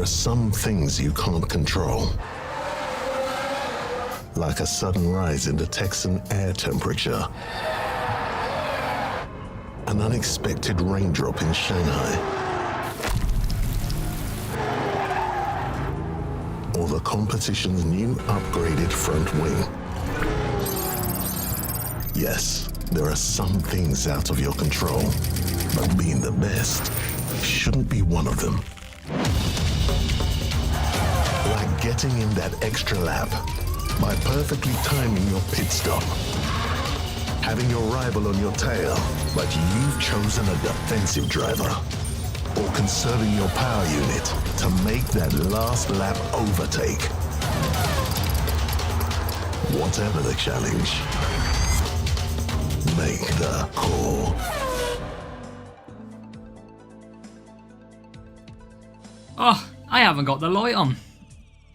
some things you can't control. Like a sudden rise in the Texan air temperature, an unexpected raindrop in Shanghai, or the competition's new upgraded front wing. Yes, there are some things out of your control, but being the best shouldn't be one of them. Like getting in that extra lap by perfectly timing your pit stop, having your rival on your tail, but you've chosen a defensive driver, or conserving your power unit to make that last lap overtake. Whatever the challenge, make the call. Oh, I haven't got the light on.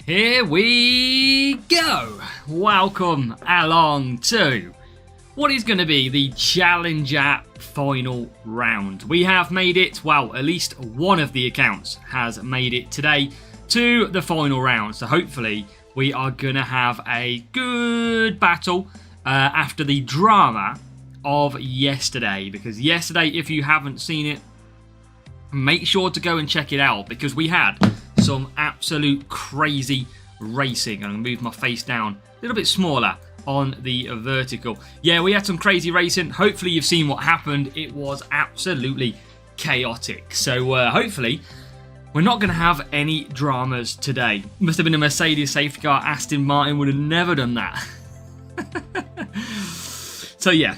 Here we go. Welcome along to what is going to be the Challenger final round. We have made it, well, at least one of the accounts has made it today to the final round. So hopefully we are going to have a good battle after the drama of yesterday. Because yesterday, if you haven't seen it, make sure to go and check it out, because we had some absolute crazy racing. I'm going to move my face down a little bit smaller on the vertical. Yeah, we had some crazy racing. Hopefully you've seen what happened. It was absolutely chaotic. So hopefully we're not going to have any dramas today. Must have been a Mercedes safety car. Aston Martin would have never done that. So yeah,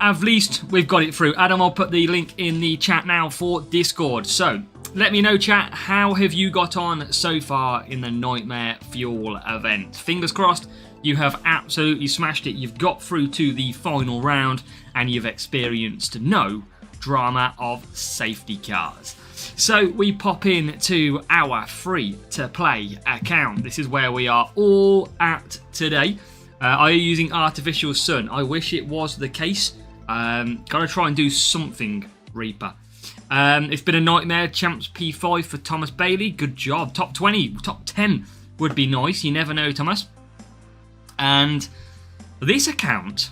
at least we've got it through. Adam, I'll put the link in the chat now for Discord. So let me know, chat, how have you got on so far in the Nightmare Fuel event? Fingers crossed you have absolutely smashed it. You've got through to the final round and you've experienced no drama of safety cars. So we pop in to our free-to-play account. This is where we are all at today. Are you using artificial sun? I wish it was the case. Gotta try and do something, Reaper. It's been a nightmare. Champs P5 for Thomas Bailey. Good job. Top 20, top 10 would be nice. You never know, Thomas. And this account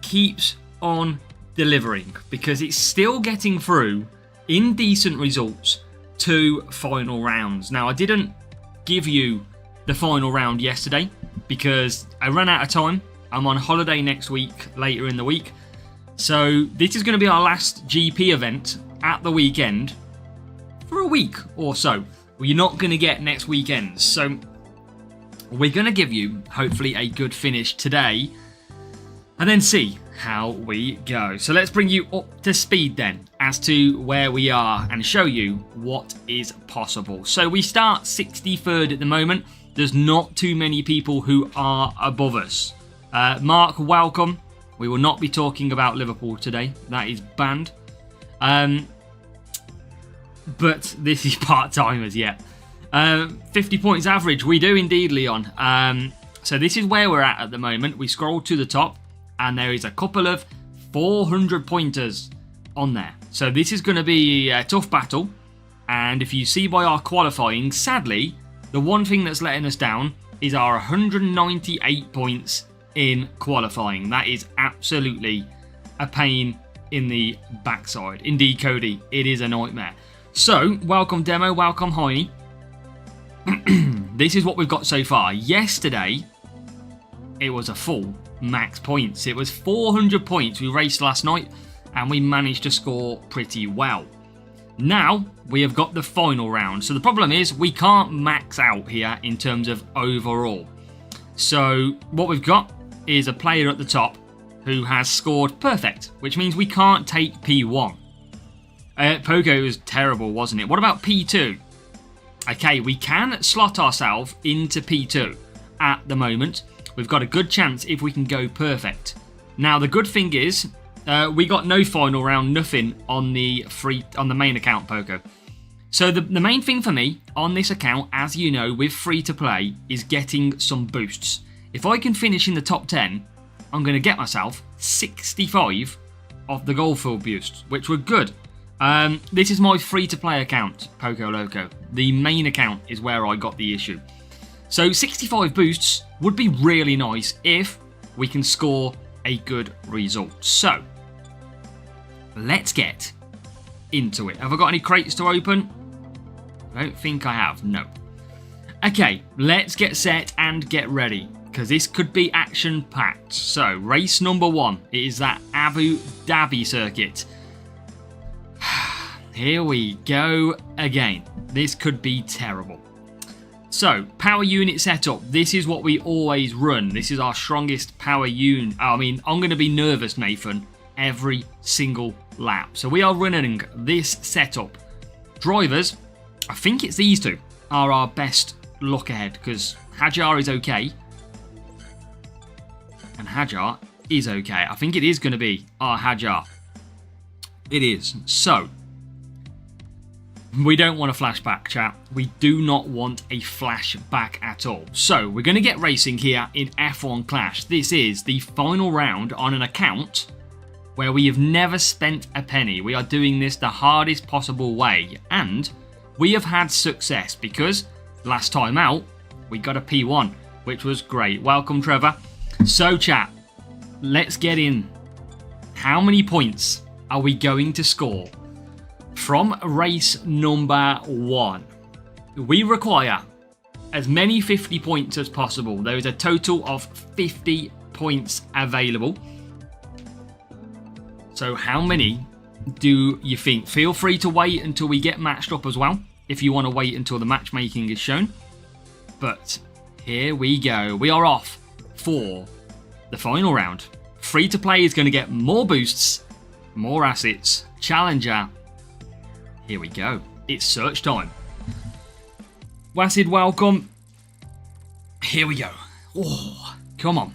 keeps on delivering because it's still getting through in decent results to final rounds. Now, I didn't give you the final round yesterday because I ran out of time. I'm on holiday next week, later in the week. So this is going to be our last GP event at the weekend for a week or so. Well, you're not going to get next weekend. So we're going to give you, hopefully, a good finish today and then see how we go. So let's bring you up to speed then as to where we are and show you what is possible. So we start 63rd at the moment. There's not too many people who are above us. Mark, welcome. We will not be talking about Liverpool today. That is banned. But this is part-timers, yeah. 50 points average. We do indeed, Leon. So this is where we're at the moment. We scroll to the top, and there is a couple of 400 pointers on there. So this is going to be a tough battle. And if you see by our qualifying, sadly, the one thing that's letting us down is our 198 points in qualifying. That is absolutely a pain in the backside. Indeed, Cody, it is a nightmare. So, welcome Demo, welcome Heine. This is what we've got so far. Yesterday, it was a full max points. It was 400 points we raced last night, and we managed to score pretty well. Now, we have got the final round. So the problem is we can't max out here in terms of overall. So what we've got is a player at the top who has scored perfect, which means we can't take P1. Pogo was terrible, wasn't it? What about P2? Okay, we can slot ourselves into P2 at the moment. We've got a good chance if we can go perfect. Now, the good thing is we got no final round, nothing on the main account, Pogo. So the main thing for me on this account, as you know, with free to play, is getting some boosts. If I can finish in the top 10, I'm going to get myself 65 of the Goldfield boosts, which were good. This is my free-to-play account, Poco Loco. The main account is where I got the issue. So 65 boosts would be really nice if we can score a good result. So, let's get into it. Have I got any crates to open? I don't think I have, no. Okay, let's get set and get ready, because this could be action-packed. So, race number 1, it is that Abu Dhabi circuit. Here we go again. This could be terrible. So, power unit setup. This is what we always run. This is our strongest power unit. I mean, I'm going to be nervous, Nathan, every single lap. So we are running this setup. Drivers, I think it's these two, are our best look ahead, because Hajar is okay. And Hajar is okay. I think it is going to be our Hajar. It is. So, we don't want a flashback, chat. We do not want a flashback at all. So, we're going to get racing here in F1 Clash. This is the final round on an account where we have never spent a penny. We are doing this the hardest possible way. And we have had success because last time out, we got a P1, which was great. Welcome, Trevor. So, chat, let's get in. How many points are we going to score from race number 1? We require as many 50 points as possible. There is a total of 50 points available. So how many do you think? Feel free to wait until we get matched up as well, if you want to wait until the matchmaking is shown. But here we go. We are off for the final round. Free to play is going to get more boosts, more assets, challenger. Here we go. It's search time. Wasid, welcome. Here we go. Oh, come on.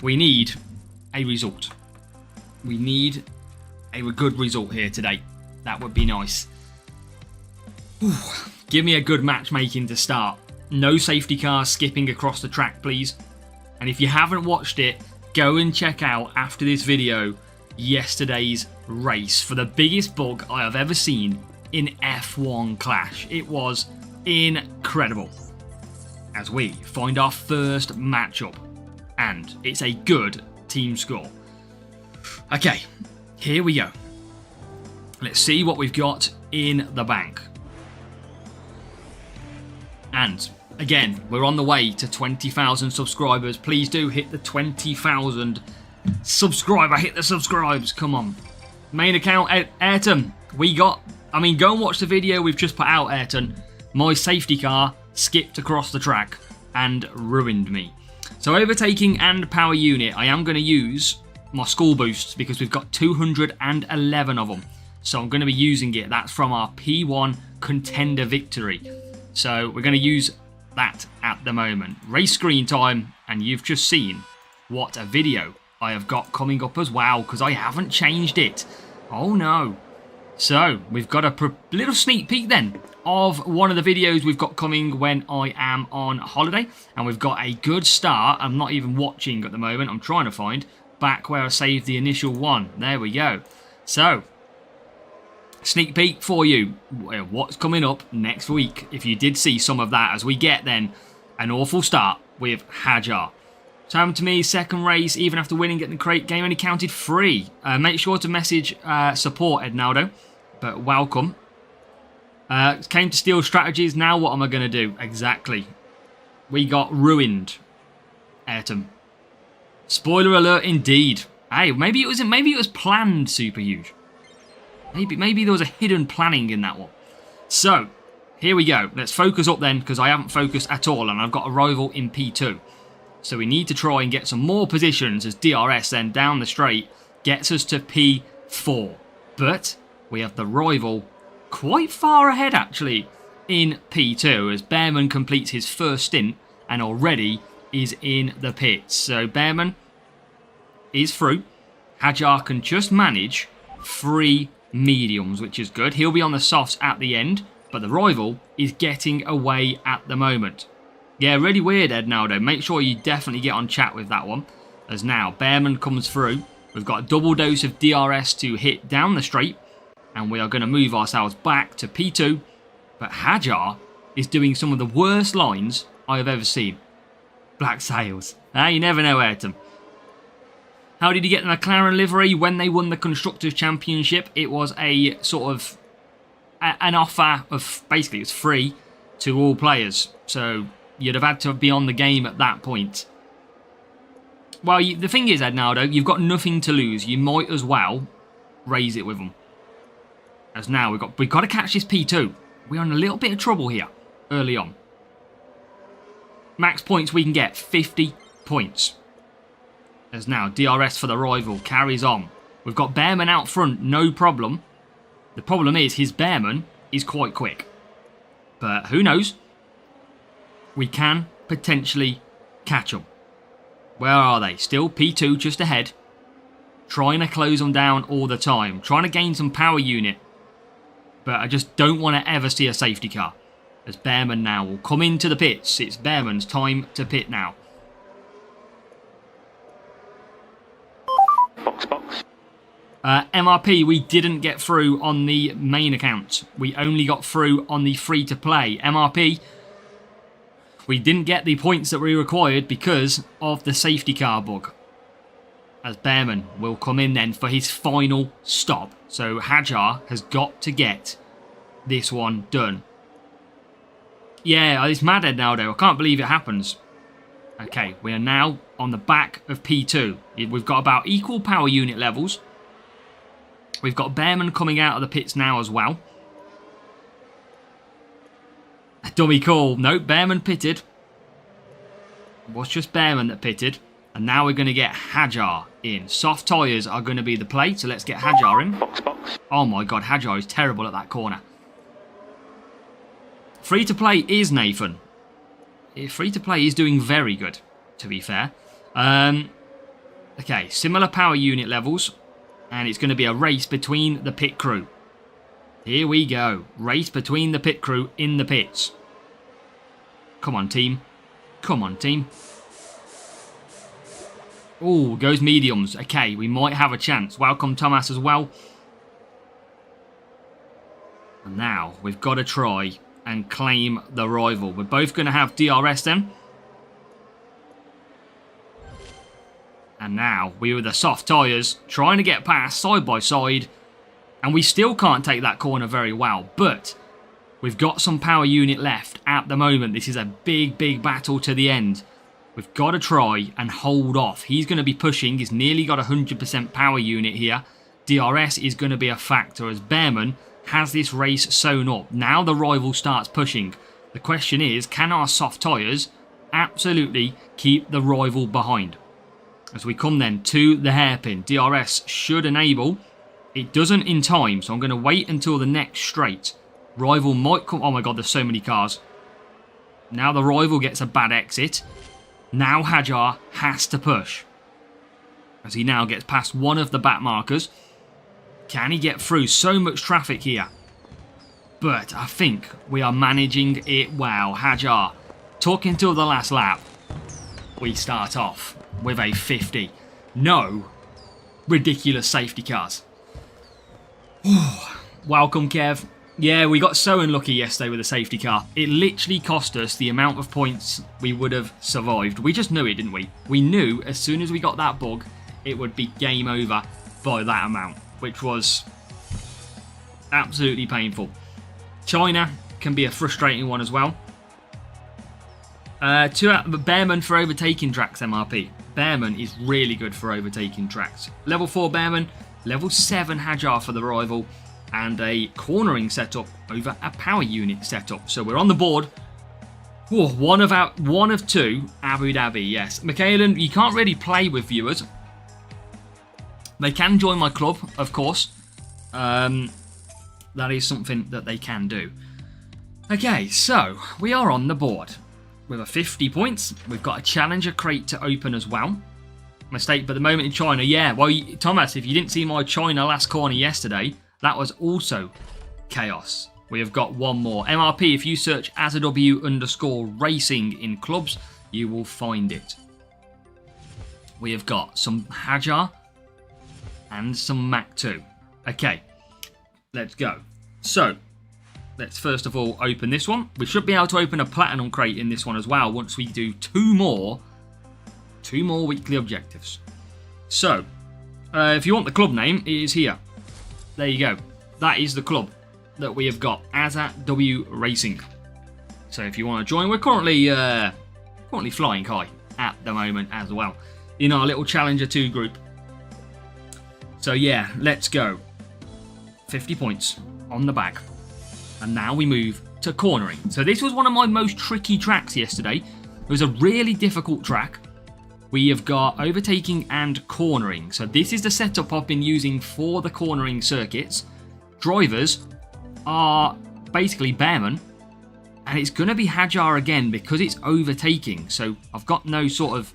We need a result. We need a good result here today. That would be nice. Ooh, give me a good matchmaking to start. No safety cars skipping across the track, please. And if you haven't watched it, go and check out, after this video, yesterday's race for the biggest bug I have ever seen in F1 Clash. It was incredible. As we find our first matchup, and it's a good team score. Okay, here we go. Let's see what we've got in the bank. And again, we're on the way to 20,000 subscribers. Please do hit the 20,000 subscriber. Hit the subscribes. Come on. Main account, Ayrton. Go and watch the video we've just put out, Ayrton. My safety car skipped across the track and ruined me. So overtaking and power unit, I am going to use my school boosts because we've got 211 of them. So I'm going to be using it. That's from our P1 Contender Victory. So we're going to use that at the moment. Race screen time, and you've just seen what a video I have got coming up as well, because I haven't changed it. Oh no. So we've got a little sneak peek then of one of the videos we've got coming when I am on holiday, and we've got a good start. I'm not even watching at the moment. I'm trying to find back where I saved the initial one. There we go. So sneak peek for you, what's coming up next week, if you did see some of that, as we get then an awful start with Hajar. Time to me, second race, even after winning, getting the crate, game only counted free. Make sure to message support, Ednaldo, but welcome. Came to steal strategies, now what am I going to do? Exactly. We got ruined, Ayrton. Spoiler alert indeed. Hey, maybe it was planned, Super Huge. Maybe there was a hidden planning in that one. So, here we go. Let's focus up then, because I haven't focused at all, and I've got a rival in P2. So we need to try and get some more positions, as DRS then down the straight gets us to P4. But we have the rival quite far ahead, actually, in P2, as Behrman completes his first stint and already is in the pits. So Behrman is through. Hajar can just manage 3 mediums, which is good. He'll be on the softs at the end, but the rival is getting away at the moment. Yeah, really weird, Ednaldo. Make sure you definitely get on chat with that one, as now Behrman comes through. We've got a double dose of DRS to hit down the straight, And we are going to move ourselves back to P2. But Hajar is doing some of the worst lines I have ever seen. Black sails. You never know, Ayrton. How did he get the McLaren livery when they won the Constructors' Championship? It was a sort of an offer of, basically it's free to all players. So you'd have had to be on the game at that point. Well, the thing is, Ednaldo, you've got nothing to lose. You might as well raise it with them. As now we've got to catch this P2. We're in a little bit of trouble here early on. Max points we can get 50 points. As now DRS for the rival carries on. We've got Bearman out front, no problem. The problem is his Bearman is quite quick. But who knows? We can potentially catch them. Where are they? Still P2 just ahead. Trying to close them down all the time. Trying to gain some power unit. But I just don't want to ever see a safety car. As Bearman now will come into the pits. It's Bearman's time to pit now. MRP, we didn't get through on the main account. We only got through on the free-to-play. MRP, we didn't get the points that we required because of the safety car bug. As Bearman will come in then for his final stop. So Hajar has got to get this one done. Yeah, it's mad, Ednaldo. I can't believe it happens. Okay, we are now on the back of P2. We've got about equal power unit levels. We've got Bearman coming out of the pits now as well. Dummy call. Nope, Bearman pitted. It was just Bearman that pitted. And now we're going to get Hajar in. Soft tyres are going to be the play, so let's get Hajar in. Oh my god, Hajar is terrible at that corner. Free to play is Nathan. Free to play is doing very good, to be fair. Okay, similar power unit levels. And it's going to be a race between the pit crew. Here we go. Race between the pit crew in the pits. Come on, team. Come on, team. Oh, goes mediums. Okay, we might have a chance. Welcome, Thomas, as well. And now we've got to try and claim the rival. We're both going to have DRS then. And now we were the soft tyres trying to get past side by side. And we still can't take that corner very well. But we've got some power unit left at the moment. This is a big, big battle to the end. We've got to try and hold off. He's going to be pushing. He's nearly got 100% power unit here. DRS is going to be a factor as Bearman has this race sewn up. Now the rival starts pushing. The question is, can our soft tyres absolutely keep the rival behind? As we come then to the hairpin, DRS should enable. It doesn't in time, so I'm going to wait until the next straight. Rival might come. Oh my god, there's so many cars. Now the rival gets a bad exit. Now Hajar has to push. As he now gets past one of the back markers. Can he get through? So much traffic here. But I think we are managing it well. Hajar talking till the last lap. We start off with a 50. No ridiculous safety cars. Welcome, Kev. Yeah, we got so unlucky yesterday with the safety car. It literally cost us the amount of points we would have survived. We just knew it, didn't we? We knew as soon as we got that bug, it would be game over by that amount, which was absolutely painful. China can be a frustrating one as well. Bearman for overtaking tracks, MRP. Bearman is really good for overtaking tracks. Level 4 Bearman, level 7 Hajar for the rival, and a cornering setup over a power unit setup. So we're on the board. Whoa, one of two, Abu Dhabi, yes. Michaelan, you can't really play with viewers. They can join my club, of course. That is something that they can do. Okay, so we are on the board. With a 50 points, we've got a challenger crate to open as well. Mistake, but the moment in China, yeah. Well, Thomas, if you didn't see my China last corner yesterday, that was also chaos. We have got one more. MRP, if you search AZW_racing in clubs, you will find it. We have got some Hajar and some Mach 2. Okay. let's go. So, let's first of all open this one. We should be able to open a platinum crate in this one as well once we do two more weekly objectives. So, if you want the club name, it is here. There you go. That is the club that we have got, Azat W Racing. So if you want to join, we're currently flying high at the moment as well in our little Challenger 2 group. So yeah, let's go. 50 points on the bag. And now we move to cornering. So this was one of my most tricky tracks yesterday. It was a really difficult track. We have got overtaking and cornering. So this is the setup I've been using for the cornering circuits. Drivers are basically Behrman, and it's going to be Hajar again because it's overtaking. So I've got no sort of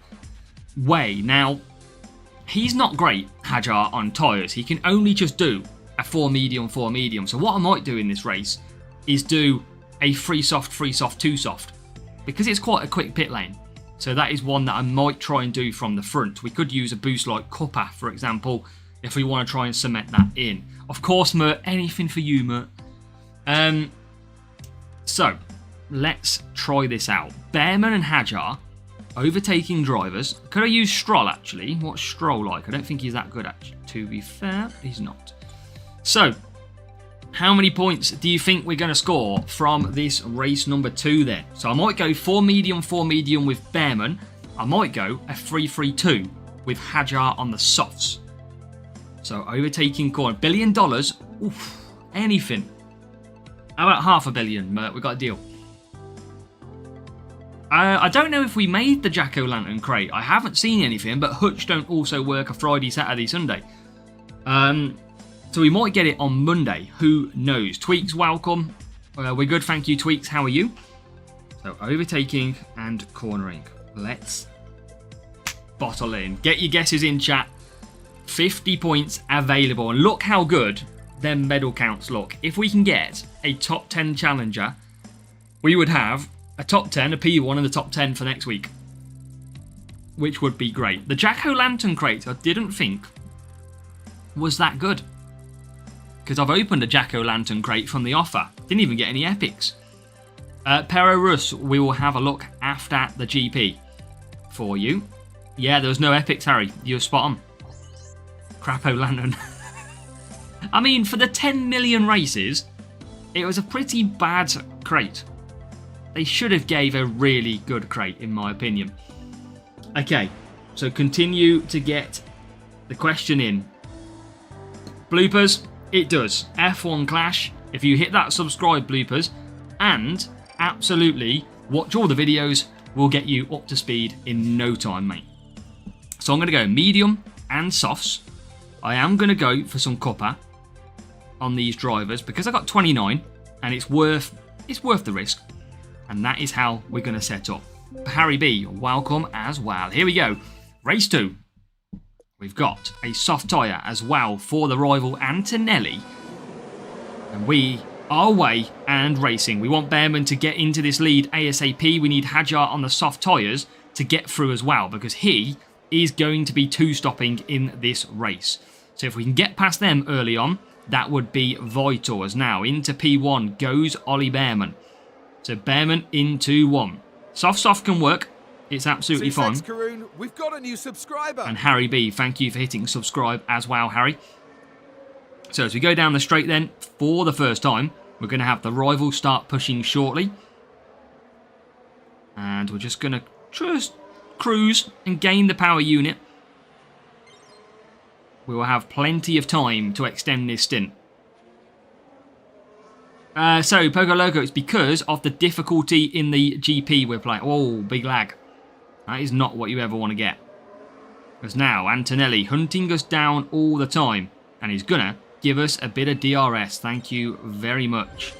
way. Now, he's not great, Hajar, on tyres. He can only just do a 4 medium, 4 medium. So what I might do in this race is do a 3 soft, 2 soft, because it's quite a quick pit lane. So that is one that I might try and do from the front. We could use a boost like Cuppa, for example, if we want to try and cement that in. Of course, Mert, anything for you, Mert. So, let's try this out. Behrman and Hajar, overtaking drivers. Could I use Stroll, actually? What's Stroll like? I don't think he's that good, actually. To be fair, he's not. So, how many points do you think we're going to score from this race number 2 then? So I might go 4 medium with Behrman. I might go a 3-3-2 with Hajar on the softs. So overtaking corner. $1 billion? Oof, anything. How about $500 million, Mert? We got a deal. I don't know if we made the Jack-O-Lantern crate. I haven't seen anything, but Hutch don't also work a Friday, Saturday, Sunday. So we might get it on Monday. Who knows? Tweaks, welcome. We're good, thank you, Tweaks. How are you? So overtaking and cornering. Let's bottle in. Get your guesses in, chat. 50 points available. And look how good them medal counts look. If we can get a top 10 challenger, we would have a top 10, a P1, and the top 10 for next week, which would be great. The Jack-O-Lantern crate, I didn't think was that good, because I've opened a Jack-O-Lantern crate from the offer. Didn't even get any epics. Pero Rus, we will have a look after the GP for you. Yeah, there was no epics, Harry. You're spot on. Crap-O-Lantern. I mean, for the 10 million races, it was a pretty bad crate. They should have gave a really good crate, in my opinion. Okay, so continue to get the question in. Bloopers, it does. F1 Clash, if you hit that subscribe, bloopers, and absolutely watch all the videos, will get you up to speed in no time, mate. So I'm going to go medium and softs. I am going to go for some Cuppa on these drivers because I got 29 and it's worth the risk. And that is how we're going to set up. Harry B, welcome as well. Here we go. Race 2. We've got a soft tyre as well for the rival Antonelli. And we are away and racing. We want Behrman to get into this lead ASAP. We need Hajar on the soft tyres to get through as well, because he is going to be two-stopping in this race. So if we can get past them early on, that would be vital. As now into P1 goes Ollie Behrman. So Behrman into 1. Soft can work. It's absolutely fine. Karoon, we've got a new subscriber. And Harry B, thank you for hitting subscribe as well, Harry. So as we go down the straight then, for the first time, we're going to have the rival start pushing shortly. And we're just going to cruise and gain the power unit. We will have plenty of time to extend this stint. So, Pogo Logo, it's because of the difficulty in the GP we're playing. Oh, big lag. That is not what you ever want to get. Because now, Antonelli hunting us down all the time. And he's going to give us a bit of DRS. Thank you very much.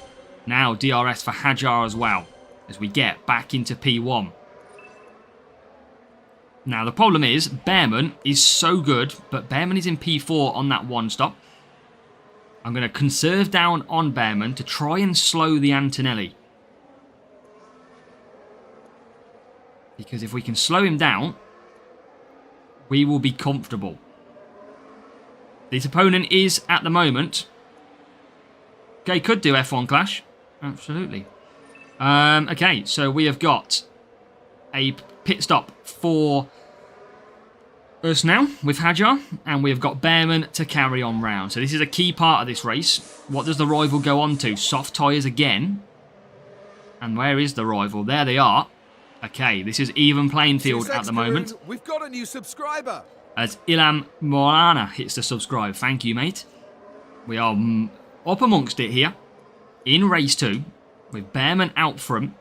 Now, DRS for Hajar as well, as we get back into P1. Now, the problem is, Behrman is so good, but Behrman is in P4 on that one stop. I'm going to conserve down on Behrman to try and slow the Antonelli. Because if we can slow him down, we will be comfortable. This opponent is, at the moment, Okay, could do F1 Clash. Absolutely. Okay, so we have got a pit stop for us now with Hajar, and we have got Bearman to carry on round. So this is a key part of this race. What does the rival go on to? Soft tyres again. And where is the rival? There they are. Okay, this is even playing field at the moment. We've got a new subscriber. As Ilham Morana hits the subscribe. Thank you, mate. We are up amongst it here in race 2 with Bearman out front.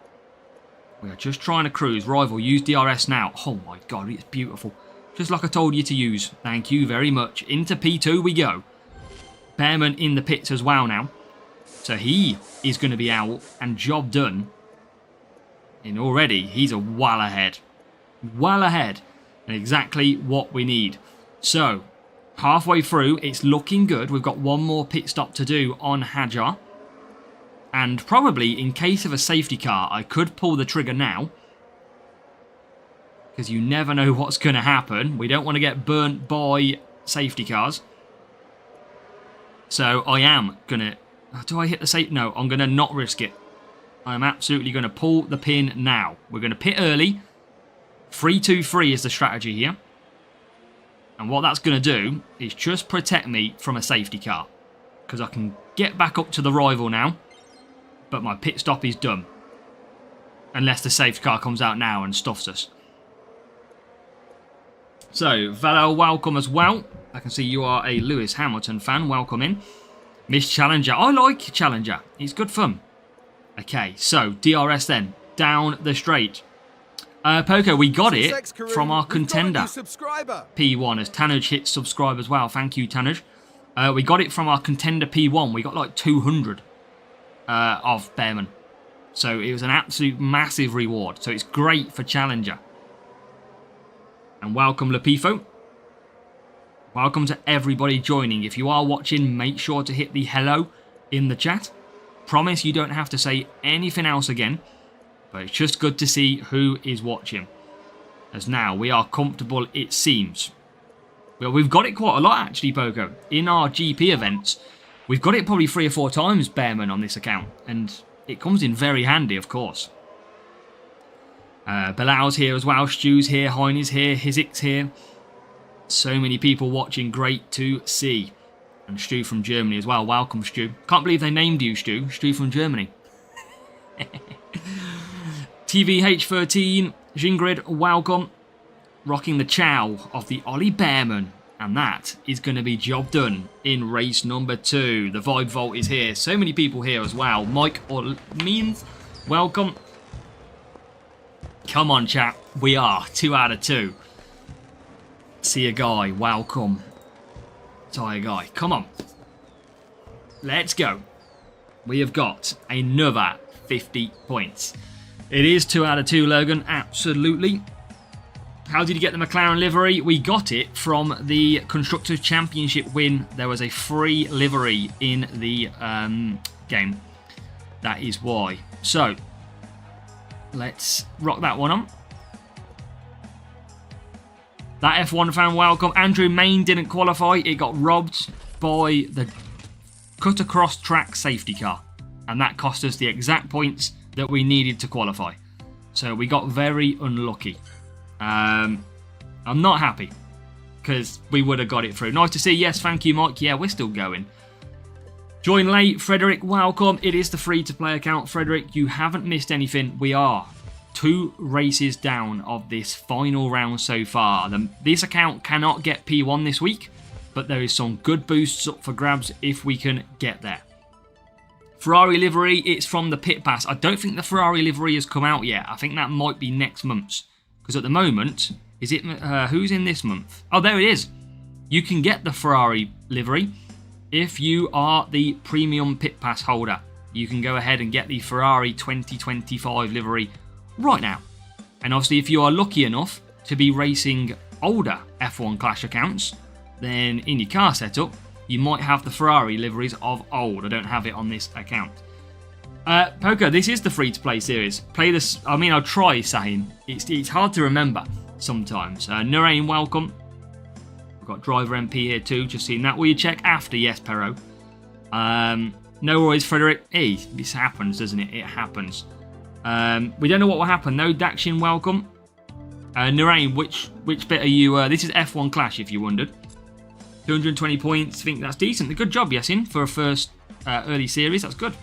We are just trying to cruise. Rival, use DRS now. Oh my god, it's beautiful. Just like I told you to use. Thank you very much. Into P2 we go. Bearman in the pits as well now. So he is going to be out and job done. And already he's a while ahead. Well ahead. And exactly what we need. So, halfway through, it's looking good. We've got one more pit stop to do on Hajar. And probably, in case of a safety car, I could pull the trigger now. Because you never know what's going to happen. We don't want to get burnt by safety cars. So, I am going to... Do I hit the safe? No, I'm going to not risk it. I'm absolutely going to pull the pin now. We're going to pit early. 3-2-3 is the strategy here. And what that's going to do is just protect me from a safety car. Because I can get back up to the rival now. But my pit stop is done. Unless the safety car comes out now and stuffs us. So, Valo, welcome as well. I can see you are a Lewis Hamilton fan. Welcome in. Miss Challenger. I like Challenger. It's good fun. Okay, so DRS then. Down the straight. Poco, we got it from our Contender P1 as Tanuj hit subscribe as well. Thank you, Tanuj. We got it from our Contender P1. We got like 200 of Bearman. So it was an absolute massive reward. So it's great for Challenger. And welcome, Lapifo. Welcome to everybody joining. If you are watching, make sure to hit the hello in the chat. Promise you don't have to say anything else again. But it's just good to see who is watching. As now we are comfortable, it seems. Well, we've got it quite a lot actually, Poco. In our GP events, we've got it probably 3 or 4 times, Bearman, on this account. And it comes in very handy, of course. Bilal's here as well. Stu's here. Heine's here. Hizik's here. So many people watching. Great to see. And Stu from Germany as well. Welcome, Stu. Can't believe they named you, Stu. Stu from Germany. TVH13, Jingrid, welcome. Rocking the chow of the Ollie Bearman. And that is going to be job done in race number 2. The Vibe Vault is here. So many people here as well. Mike or Means, welcome. Come on, chat. We are 2 out of 2. See a guy, welcome. Tire guy, come on. Let's go. We have got another 50 points. It is 2 out of 2, Logan. Absolutely. How did you get the McLaren livery? We got it from the Constructors' Championship win. There was a free livery in the game. That is why. So, let's rock that one on. That F1 fan, welcome. Andrew Main didn't qualify. It got robbed by the cut across track safety car. And that cost us the exact points that we needed to qualify. So we got very unlucky. I'm not happy because we would have got it through. Nice to see. Yes, thank you, Mike. Yeah, we're still going. Join late. Frederick, welcome. It is the free-to-play account. Frederick, you haven't missed anything. We are 2 races down of this final round so far. This account cannot get P1 this week, but there is some good boosts up for grabs if we can get there. Ferrari livery, it's from the pit pass. I don't think the Ferrari livery has come out yet. I think that might be next month's. Because at the moment, is it who's in this month? Oh, there it is. You can get the Ferrari livery if you are the premium pit pass holder. You can go ahead and get the Ferrari 2025 livery right now. And obviously, if you are lucky enough to be racing older F1 Clash accounts, then in your car setup, you might have the Ferrari liveries of old. I don't have it on this account. Poco, this is the free-to-play series. Play this. I mean, I'll try saying. It's hard to remember sometimes. Nurain, welcome. We've got Driver MP here too. Just seen that. Will you check after? Yes, Pero. No worries, Frederick. Hey, this happens, doesn't it? It happens. We don't know what will happen, though. Dakshin, welcome. Narain, which bit are you... this is F1 Clash, if you wondered. 220 points. I think that's decent. A good job, Yasin, for a first early series. That's good.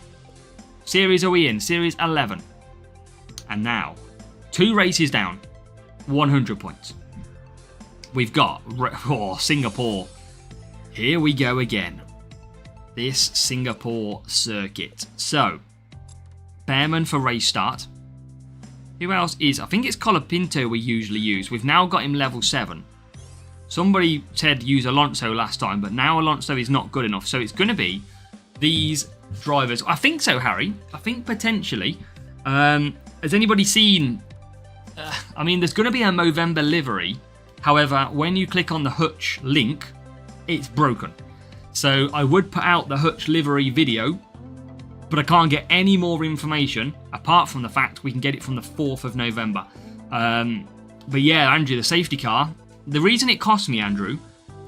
Series are we in? Series 11. And now, 2 races down. 100 points. We've got Singapore. Here we go again. This Singapore circuit. So, Bearman for race start. Who else is... I think it's Colapinto we usually use. We've now got him level 7. Somebody said use Alonso last time, but now Alonso is not good enough. So it's going to be these drivers. I think so, Harry. I think potentially. Has anybody seen... I mean, there's going to be a Movember livery. However, when you click on the Hutch link, it's broken. So I would put out the Hutch livery video, but I can't get any more information apart from the fact we can get it from the 4th of November. But yeah, Andrew, the safety car, the reason it cost me, Andrew,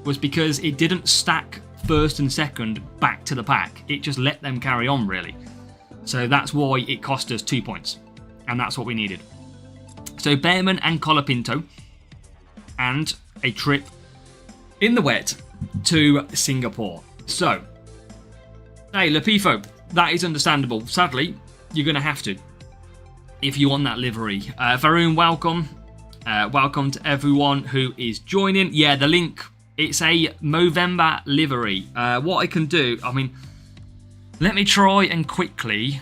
was because it didn't stack first and second back to the pack. It just let them carry on, really. So that's why it cost us 2 points. And that's what we needed. So Bearman and Colapinto, and a trip in the wet to Singapore. So, hey, Lapifo, that is understandable. Sadly, you're going to have to if you want that livery. Varun, welcome. Welcome to everyone who is joining. Yeah, the link, it's a Movember livery. What I can do, I mean, let me try and quickly...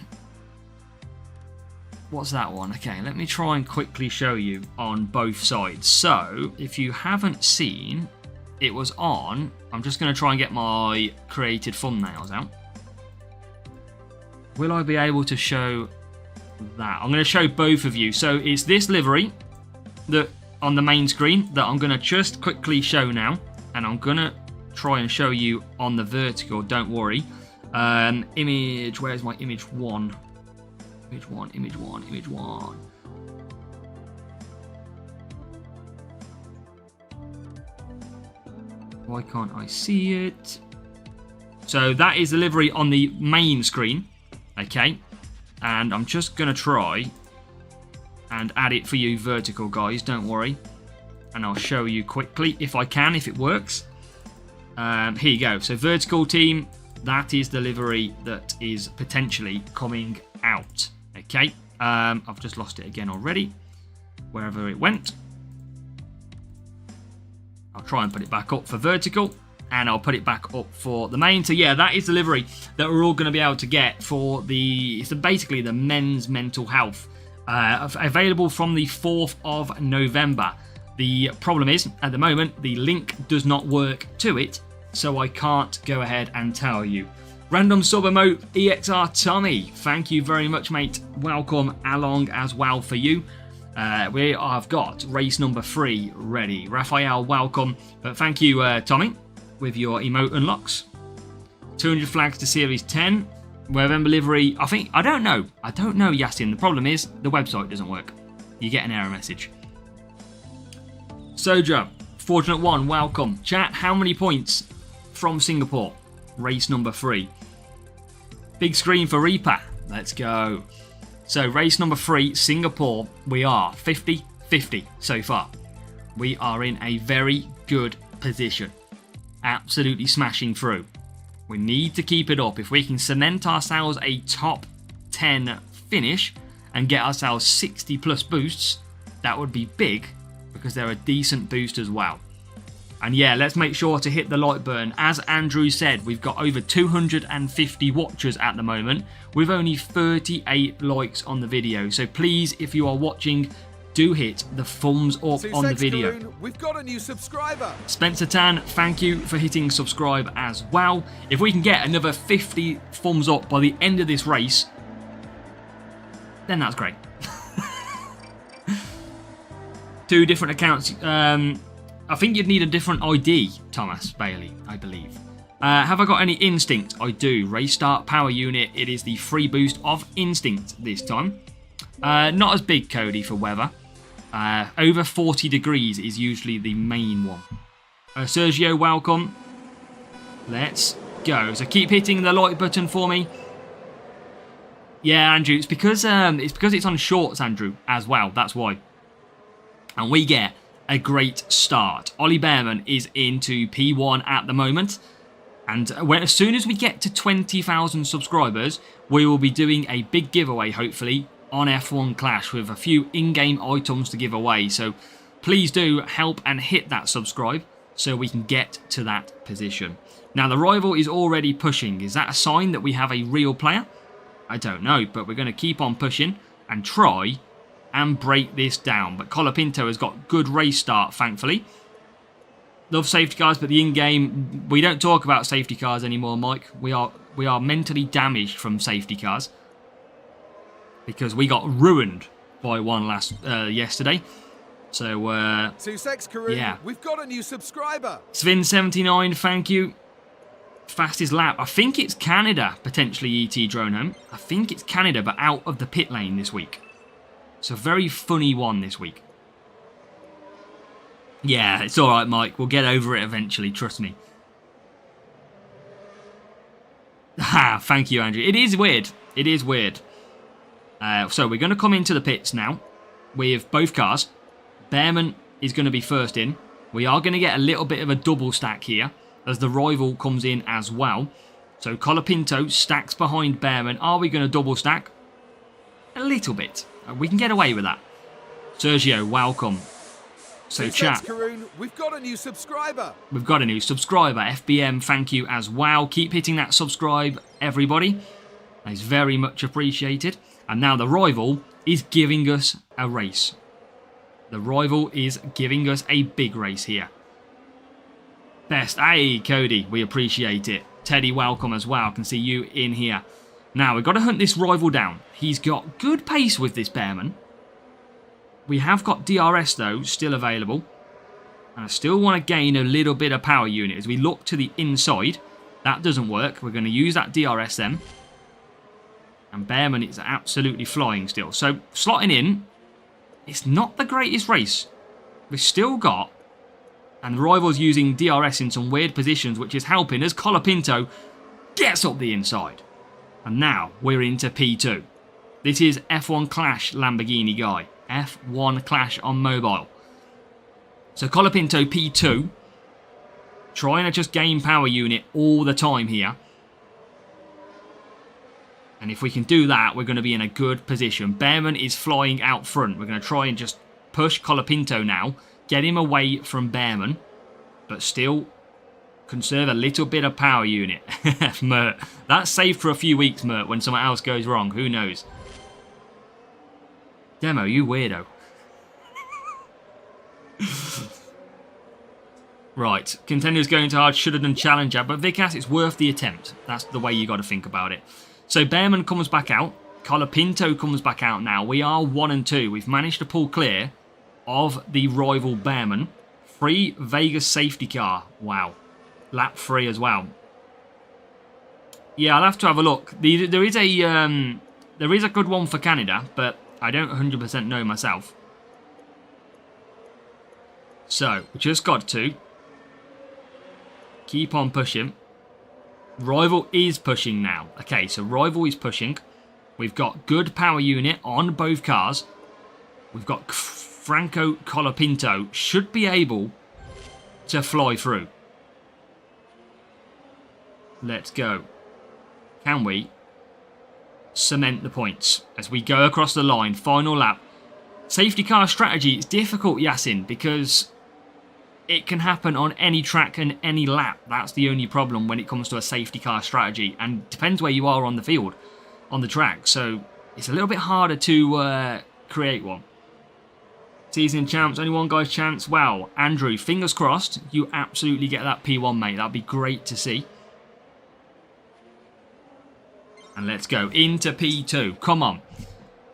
What's that one? Okay, let me try and quickly show you on both sides. So, if you haven't seen, it was on... I'm just going to try and get my created thumbnails out. Will I be able to show that? I'm going to show both of you. So, it's this livery that on the main screen that I'm going to just quickly show now. And I'm going to try and show you on the vertical, don't worry. Image, where's my image 1? Image 1, image 1, image 1. Why can't I see it? So that is the livery on the main screen. Okay. And I'm just going to try and add it for you vertical, guys. Don't worry. And I'll show you quickly if I can, if it works. Here you go. So vertical team, that is the livery that is potentially coming out. Okay, I've just lost it again already, wherever it went. I'll try and put it back up for vertical, and I'll put it back up for the main. So yeah, that is the livery that we're all going to be able to get for it's basically the men's mental health, available from the 4th of November. The problem is, at the moment, the link does not work to it, so I can't go ahead and tell you. Random sub emote, EXR Tommy, thank you very much, mate. Welcome along as well for you. I've got race number 3 ready. Raphael, welcome. But thank you, Tommy, with your emote unlocks. 200 flags to Series 10. November livery, I don't know, Yasin. The problem is, the website doesn't work. You get an error message. Soja, Fortunate One, welcome. Chat, how many points from Singapore? Race number 3. Big screen for Reaper. Let's go. So, race number 3, Singapore. We are 50-50 so far. We are in a very good position. Absolutely smashing through. We need to keep it up. If we can cement ourselves a top 10 finish and get ourselves 60 plus boosts, that would be big because they're a decent boost as well. And yeah, let's make sure to hit the like button. As Andrew said, we've got over 250 watchers at the moment with only 38 likes on the video. So please, if you are watching, do hit the thumbs up on the video. Garoon, we've got a new subscriber. Spencer Tan, thank you for hitting subscribe as well. If we can get another 50 thumbs up by the end of this race, then that's great. 2 different accounts. I think you'd need a different ID, Thomas Bailey, I believe. Have I got any Instinct? I do. Race Start Power Unit. It is the free boost of Instinct this time. Not as big, Cody, for weather. Over 40 degrees is usually the main one. Sergio, welcome. Let's go. So keep hitting the like button for me. Yeah, Andrew, it's because it's on shorts, Andrew, as well. That's why. And we get a great start. Ollie Behrman is into P1 at the moment. And as soon as we get to 20,000 subscribers, we will be doing a big giveaway, hopefully, on F1 Clash with a few in-game items to give away. So please do help and hit that subscribe so we can get to that position. Now, the rival is already pushing. Is that a sign that we have a real player? I don't know, but we're going to keep on pushing and try and break this down. But Colapinto has got good race start, thankfully. Love safety cars, but the in-game, we don't talk about safety cars anymore, Mike. We are mentally damaged from safety cars because we got ruined by one yesterday. So 2 secs, Karun. yeah, We've got a new subscriber. Svin79, thank you. Fastest lap. I think it's Canada, potentially, ET Drone Home. I think it's Canada, but out of the pit lane this week. It's a very funny one this week. Yeah, it's alright, Mike. We'll get over it eventually, trust me. Ha, thank you, Andrew. It is weird. It is weird. So we're going to come into the pits now with both cars. Behrman is going to be first in. We are going to get a little bit of a double stack here as the rival comes in as well. So Colapinto stacks behind Behrman. Are we going to double stack? A little bit. We can get away with that. Sergio, welcome. So chat. Karun, we've got a new subscriber. We've got a new subscriber. FBM, thank you as well. Keep hitting that subscribe, everybody. That is very much appreciated. And now the rival is giving us a race. The rival is giving us a big race here. Best. Hey, Cody, we appreciate it. Teddy, welcome as well. I can see you in here. Now, we've got to hunt this rival down. He's got good pace with this Behrman. We have got DRS, though, still available. And I still want to gain a little bit of power unit. As we look to the inside, that doesn't work. We're going to use that DRS then. And Behrman is absolutely flying still. So, slotting in, it's not the greatest race. We've still got... And the rival's using DRS in some weird positions, which is helping as Colapinto gets up the inside. And now we're into P2. This is F1 Clash Lamborghini guy. F1 Clash on mobile. So Colapinto P2. Trying to just gain power unit all the time here. And if we can do that, we're going to be in a good position. Behrman is flying out front. We're going to try and just push Colapinto now. Get him away from Behrman. But still conserve a little bit of power unit. Mert. That's saved for a few weeks, Mert, when something else goes wrong. Who knows? Demo, you weirdo. Right. Contender's going too hard. Should have done Challenger. But Vikas, it's worth the attempt. That's the way you got to think about it. So Behrman comes back out. Colapinto comes back out now. We are 1 and 2. We've managed to pull clear of the rival Behrman. Free Vegas safety car. Wow. Lap 3 as well. Yeah, I'll have to have a look. There is a good one for Canada, but I don't 100% know myself. So, we just got to keep on pushing. Rival is pushing now. Okay, so Rival is pushing. We've got good power unit on both cars. We've got Franco Colapinto. Should be able to fly through. Let's go. Can we cement the points as we go across the line? Final lap. Safety car strategy is difficult, Yasin, because it can happen on any track and any lap. That's the only problem when it comes to a safety car strategy, and depends where you are on the field, on the track. So it's a little bit harder to create one. Season champs, only one guy's chance. Well, Andrew, fingers crossed you absolutely get that P1, mate. That'd be great to see. And let's go into P2. Come on.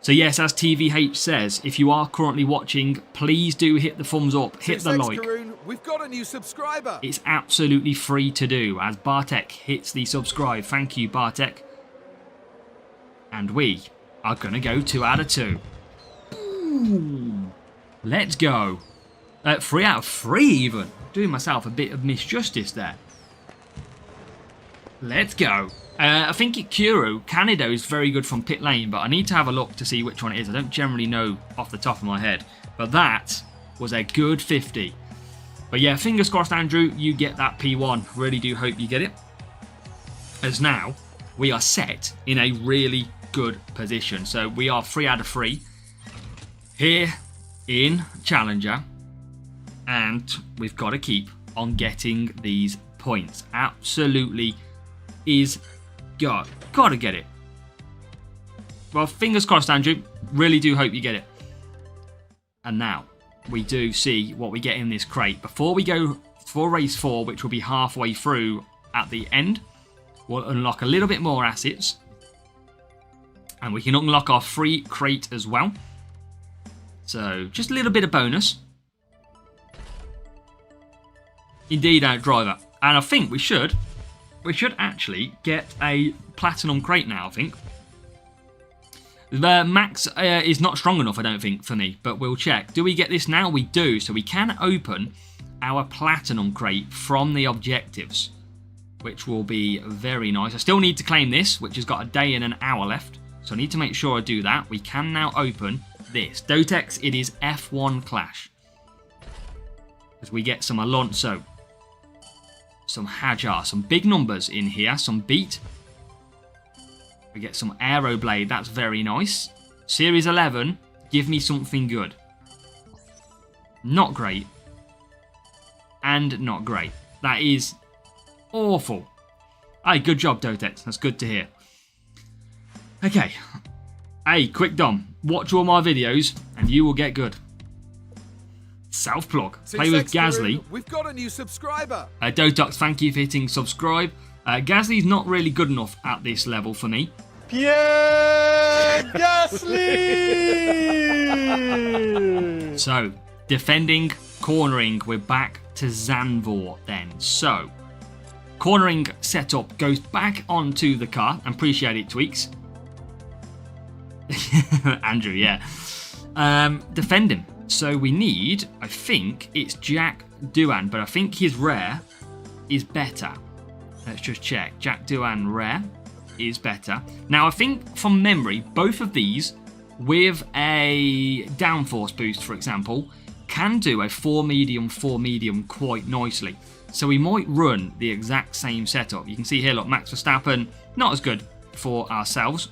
So yes, as TVH says, if you are currently watching, please do hit the thumbs up, hit the like. Karun, we've got a new subscriber. It's absolutely free to do as Bartek hits the subscribe. Thank you, Bartek. And we are going to go 2 out of 2. Ooh. Let's go. 3 out of 3 even. Doing myself a bit of misjustice there. Let's go. I think Kuro, Canada is very good from pit lane, but I need to have a look to see which one it is. I don't generally know off the top of my head. But that was a good 50. But yeah, fingers crossed, Andrew, you get that P1. Really do hope you get it. As now, we are set in a really good position. So we are 3 out of 3 here in Challenger. And we've got to keep on getting these points. Absolutely is gotta get it. Well, fingers crossed, Andrew. Really do hope you get it. And now we do see what we get in this crate. Before we go for race 4, which will be halfway through at the end, we'll unlock a little bit more assets. And we can unlock our free crate as well. So just a little bit of bonus. Indeed, driver. And I think we should actually get a platinum crate now, I think. The max is not strong enough, I don't think, for me, but we'll check. Do we get this now? We do, so we can open our platinum crate from the objectives, which will be very nice. I still need to claim this, which has got a day and an hour left, so I need to make sure I do that. We can now open this. Dotex, it is F1 Clash. As we get some Alonso, some Hajar, some big numbers in here, some Beat. We get some Aeroblade, that's very nice. Series 11, give me something good. Not great. And not great. That is awful. Hey, good job, Dotex. That's good to hear. Okay. Hey, quick Dom. Watch all my videos and you will get good. Self-plug. Play with Gasly. We've got a new subscriber. Dotox, thank you for hitting subscribe. Gasly's not really good enough at this level for me. Pierre Gasly! So, defending, cornering, we're back to Zandvoort then. So, cornering setup goes back onto the car. I appreciate it, Tweaks. Andrew, yeah. Defending. So we need, I think it's Jack Doohan, but I think his rare is better. Let's just check. Jack Doohan rare is better. Now, I think from memory, both of these with a downforce boost, for example, can do a 4 medium quite nicely. So we might run the exact same setup. You can see here, look, Max Verstappen, not as good for ourselves.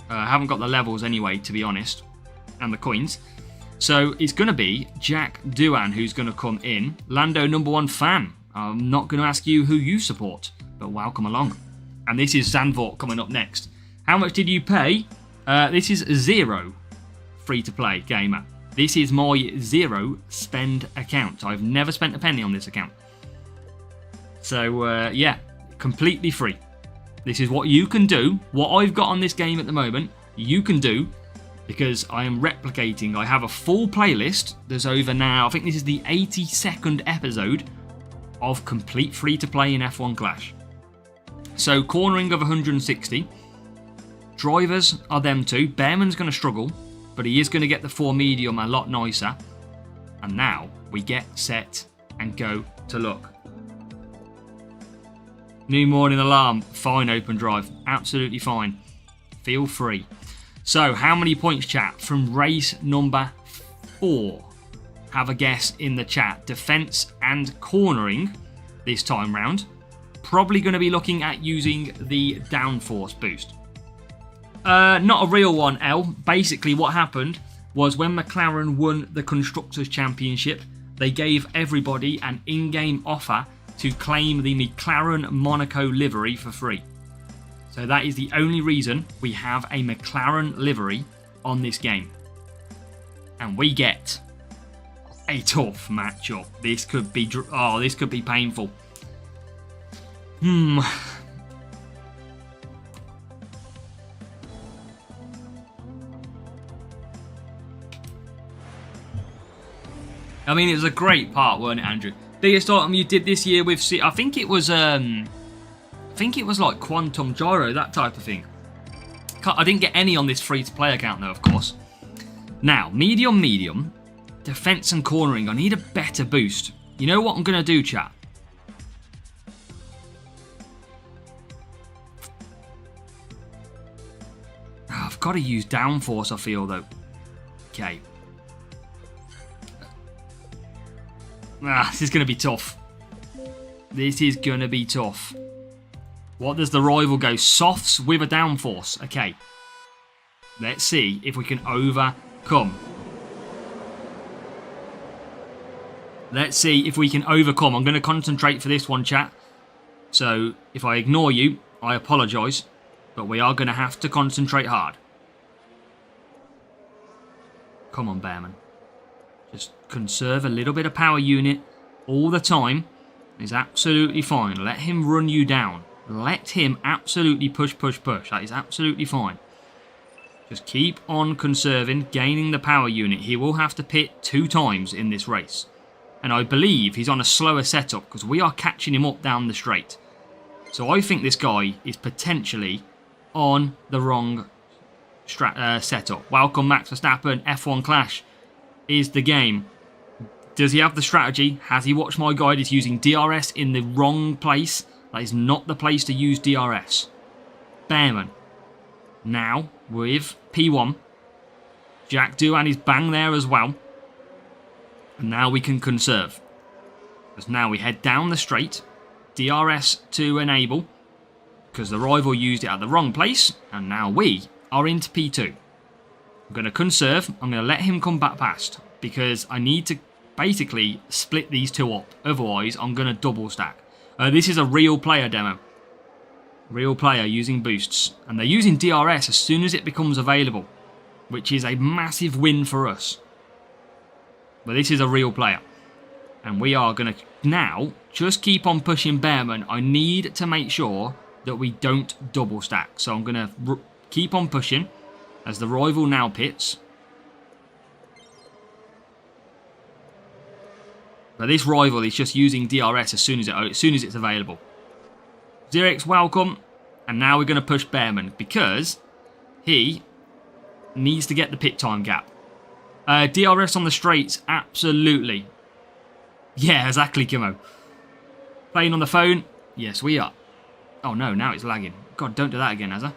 Haven't got the levels anyway, to be honest, and the coins. So it's going to be Jack Doohan who's going to come in. Lando #1 fan. I'm not going to ask you who you support, but welcome along. And this is Zandvoort coming up next. How much did you pay? This is 0 free-to-play gamer. This is my 0 spend account. I've never spent a penny on this account. So yeah, completely free. This is what you can do. What I've got on this game at the moment, you can do. Because I am replicating. I have a full playlist. There's over now, I think this is the 82nd episode of complete free-to-play in F1 Clash. So, cornering of 160. Drivers are them two. Bearman's going to struggle, but he is going to get the 4 medium a lot nicer. And now, we get set and go to look. New morning alarm. Fine, open drive. Absolutely fine. Feel free. So, how many points, chat, from race number 4? Have a guess in the chat. Defense and cornering this time round. Probably going to be looking at using the downforce boost. Not a real one, L. Basically, what happened was when McLaren won the Constructors' Championship, they gave everybody an in-game offer to claim the McLaren Monaco livery for free. So that is the only reason we have a McLaren livery on this game. And we get a tough matchup. This could be this could be painful. I mean, it was a great part, weren't it, Andrew? Biggest item you did this year with I think it was like Quantum Gyro, that type of thing. I didn't get any on this free-to-play account, though, of course. Now, medium, defense and cornering. I need a better boost. You know what I'm going to do, chat? got to use downforce, I feel, though. Okay. This is going to be tough. This is going to be tough. What does the rival go? Softs with a downforce. Okay. Let's see if we can overcome. Let's see if we can overcome. I'm going to concentrate for this one, chat. So, if I ignore you, I apologise. But we are going to have to concentrate hard. Come on, Bearman. Just conserve a little bit of power unit all the time. Is absolutely fine. Let him run you down. Let him absolutely push, push, push. That is absolutely fine. Just keep on conserving, gaining the power unit. He will have to pit 2 times in this race. And I believe he's on a slower setup because we are catching him up down the straight. So I think this guy is potentially on the wrong setup. Welcome, Max Verstappen. F1 Clash is the game. Does he have the strategy? Has he watched my guide? He's using DRS in the wrong place. That is not the place to use DRS. Bearman. Now, with P1. Jack Doohan is bang there as well. And now we can conserve. Because now we head down the straight. DRS to enable. Because the rival used it at the wrong place. And now we are into P2. I'm going to conserve. I'm going to let him come back past. Because I need to basically split these 2 up. Otherwise, I'm going to double stack. This is a real player demo. Real player using boosts. And they're using DRS as soon as it becomes available. Which is a massive win for us. But this is a real player. And we are going to now just keep on pushing Bearman. I need to make sure that we don't double stack. So I'm going to keep on pushing as the rival now pits. But this rival is just using DRS as soon as it's available. Xerix, welcome. And now we're going to push Bearman because he needs to get the pit time gap. DRS on the straights, absolutely. Yeah, exactly, Kimo. Playing on the phone? Yes, we are. Oh no, now it's lagging. God, don't do that again, Azza.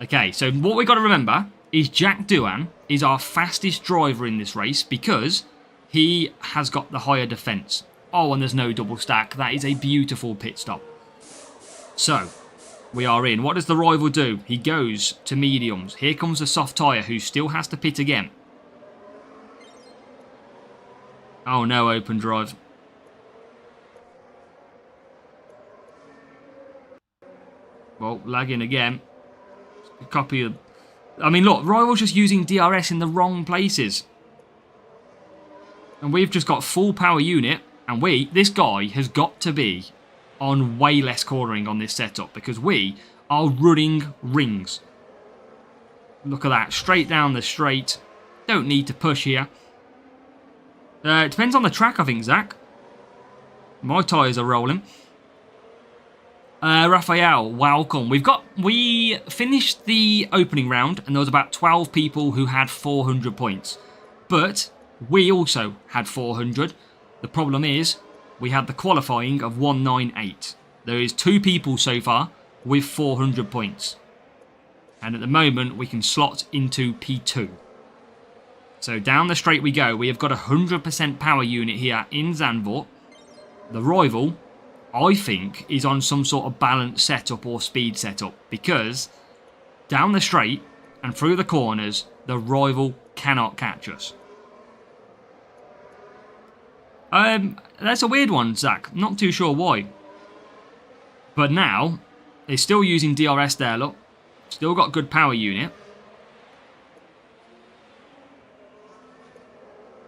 Okay, so what we got to remember is Jack Doohan is our fastest driver in this race because he has got the higher defence. Oh, and there's no double stack. That is a beautiful pit stop. So, we are in. What does the rival do? He goes to mediums. Here comes the soft tyre who still has to pit again. Oh no, open drive. Well, lagging again. A copy of... I mean, look, rival's just using DRS in the wrong places. And we've just got full power unit. And this guy has got to be on way less cornering on this setup. Because we are running rings. Look at that. Straight down the straight. Don't need to push here. It depends on the track, I think, Zach. My tyres are rolling. Raphael, welcome. We finished the opening round and there was about 12 people who had 400 points. But we also had 400. The problem is we had the qualifying of 198. There is 2 people so far with 400 points. And at the moment we can slot into P2. So down the straight we go. We have got a 100% power unit here in Zandvoort. The rival, I think, is on some sort of balance setup or speed setup. Because down the straight and through the corners, the rival cannot catch us. That's a weird one, Zach. Not too sure why. But now, they're still using DRS there, look. Still got good power unit.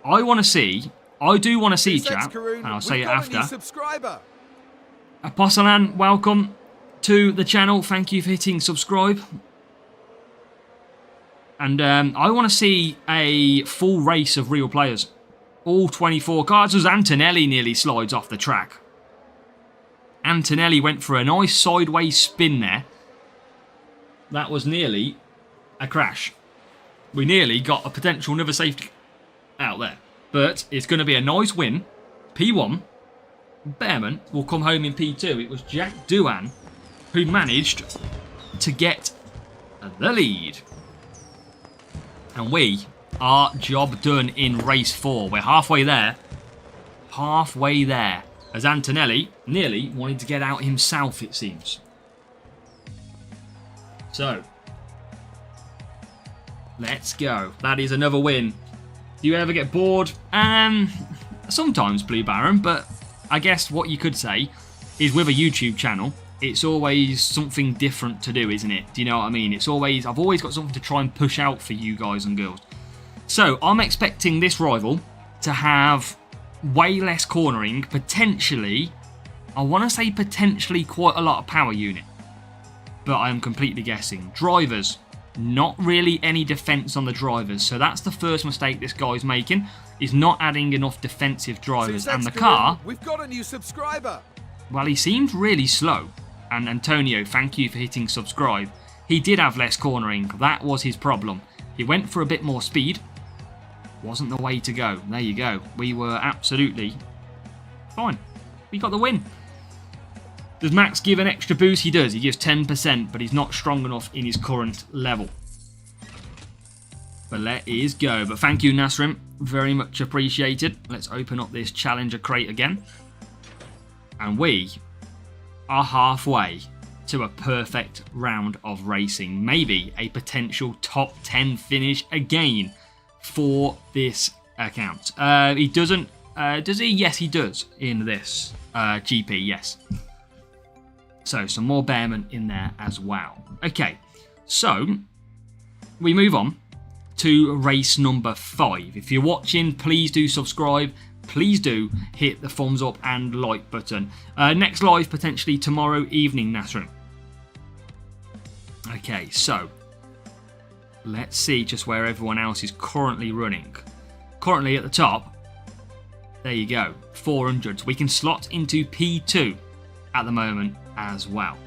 I do want to see, chat, and I'll say it after. Apostolan, welcome to the channel. Thank you for hitting subscribe. And I want to see a full race of real players. All 24 cars, as Antonelli nearly slides off the track. Antonelli went for a nice sideways spin there. That was nearly a crash. We nearly got a potential another safety out there. But it's going to be a nice win. P1. Bearman will come home in P2. It was Jack Doohan who managed to get the lead. And we are job done in race 4. We're halfway there. Halfway there. As Antonelli nearly wanted to get out himself, it seems. So, let's go. That is another win. Do you ever get bored? Sometimes, Blue Baron, but I guess what you could say is with a YouTube channel, it's always something different to do, isn't it? Do you know what I mean? I've always got something to try and push out for you guys and girls. So, I'm expecting this rival to have way less cornering, potentially, I want to say potentially quite a lot of power unit. But I am completely guessing. Drivers, not really any defence on the drivers. So that's the first mistake this guy's making, is not adding enough defensive drivers. And the car, we've got a new subscriber. Well, he seemed really slow. And Antonio, thank you for hitting subscribe. He did have less cornering. That was his problem. He went for a bit more speed. Wasn't the way to go. There you go. We were absolutely fine. We got the win. Does Max give an extra boost? He does. He gives 10%, but he's not strong enough in his current level. But let us go. But thank you, Nasrim. Very much appreciated. Let's open up this Challenger crate again. And we are halfway to a perfect round of racing. Maybe a potential top 10 finish again for this account. He doesn't... does he? Yes, he does in this GP, yes. So, some more Bearman in there as well. Okay, so we move on to race number 5. If you're watching, please do subscribe. Please do hit the thumbs up and like button. Next live potentially tomorrow evening, Nasrin. Okay, so let's see just where everyone else is currently running. Currently at the top, there you go, 400. We can slot into P2 at the moment as well.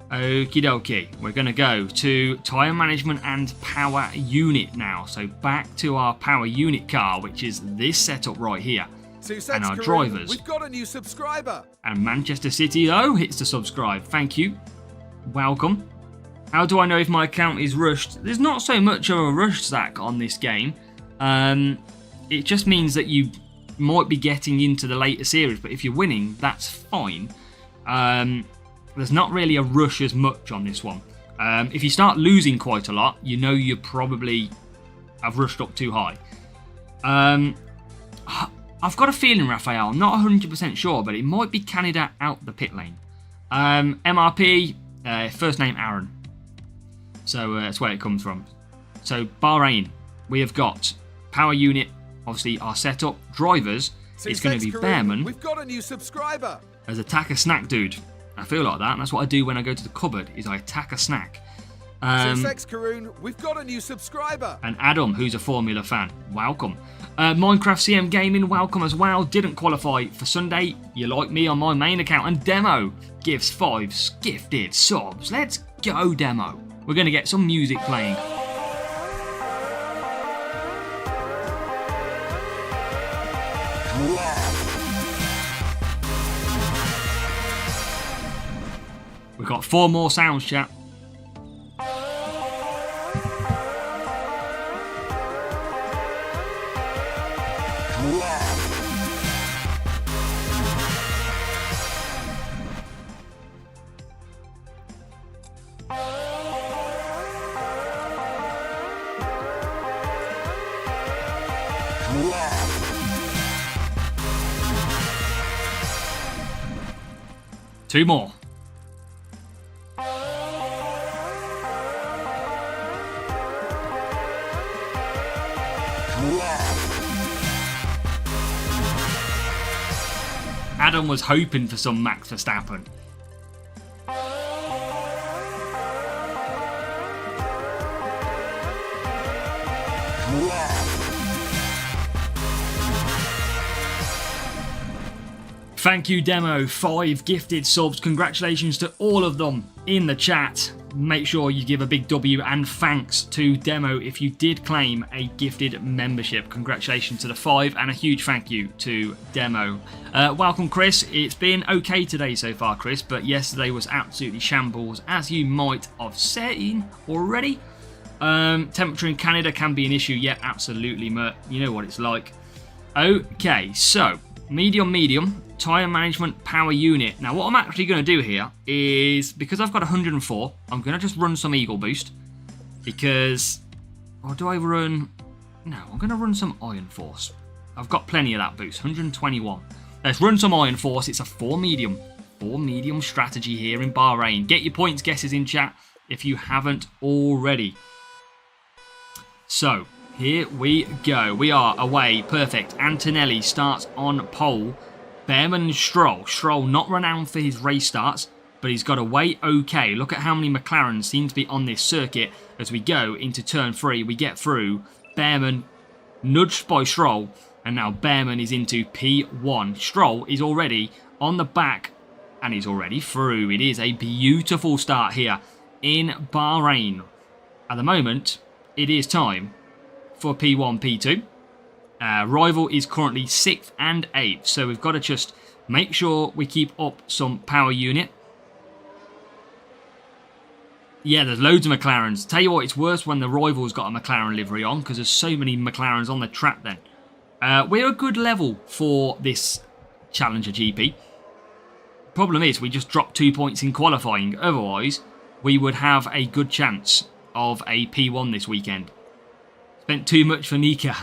Okie dokie, we're going to go to tyre management and power unit now. So back to our power unit car, which is this setup right here. And our drivers. We've got a new subscriber. And Manchester City, oh, hits the subscribe. Thank you. Welcome. How do I know if my account is rushed? There's not so much of a rush, Zach, on this game. It just means that you might be getting into the later series, but if you're winning, that's fine. There's not really a rush as much on this one. If you start losing quite a lot, you know you probably have rushed up too high. I've got a feeling, Raphael, I'm not 100% sure, but it might be Canada out the pit lane. MRP, first name Aaron. So that's where it comes from. So Bahrain, we have got power unit, obviously our setup. Drivers, it's going to be Bearman. We've got a new subscriber. As attack a snack dude. I feel like that, and that's what I do when I go to the cupboard, is I attack a snack. Karoon, we've got a new subscriber. And Adam, who's a Formula fan, welcome. Minecraft CM Gaming, welcome as well. Didn't qualify for Sunday. You like me on my main account. And Demo gives 5 gifted subs. Let's go, Demo. We're going to get some music playing. We've got 4 more sounds, chat. Two more. Adam was hoping for some Max Verstappen. Thank you, Demo. 5 gifted subs. Congratulations to all of them in the chat. Make sure you give a big W and thanks to Demo if you did claim a gifted membership. Congratulations to the 5 and a huge thank you to Demo. Welcome, Chris. It's been okay today so far, Chris, but yesterday was absolutely shambles, as you might have seen already. Temperature in Canada can be an issue. Yeah, absolutely, Mert. You know what it's like. Okay, so medium, tyre management, power unit. Now, what I'm actually going to do here is, because I've got 104, I'm going to just run some Eagle Boost. Because, or do I run? No, I'm going to run some Iron Force. I've got plenty of that boost, 121. Let's run some Iron Force. It's a 4 medium strategy here in Bahrain. Get your points guesses in chat if you haven't already. So, here we go. We are away. Perfect. Antonelli starts on pole. Behrman and Stroll. Stroll not renowned for his race starts, but he's got away okay. Look at how many McLarens seem to be on this circuit as we go into turn 3. We get through. Behrman nudged by Stroll, and now Behrman is into P1. Stroll is already on the back, and he's already through. It is a beautiful start here in Bahrain. At the moment, it is time for P1, P2. Rival is currently 6th and 8th, so we've got to just make sure we keep up some power unit. Yeah, there's loads of McLarens. Tell you what, it's worse when the Rival's got a McLaren livery on, because there's so many McLarens on the track then. We're a good level for this Challenger GP. Problem is, we just dropped 2 points in qualifying. Otherwise, we would have a good chance of a P1 this weekend. Spent too much for Nika.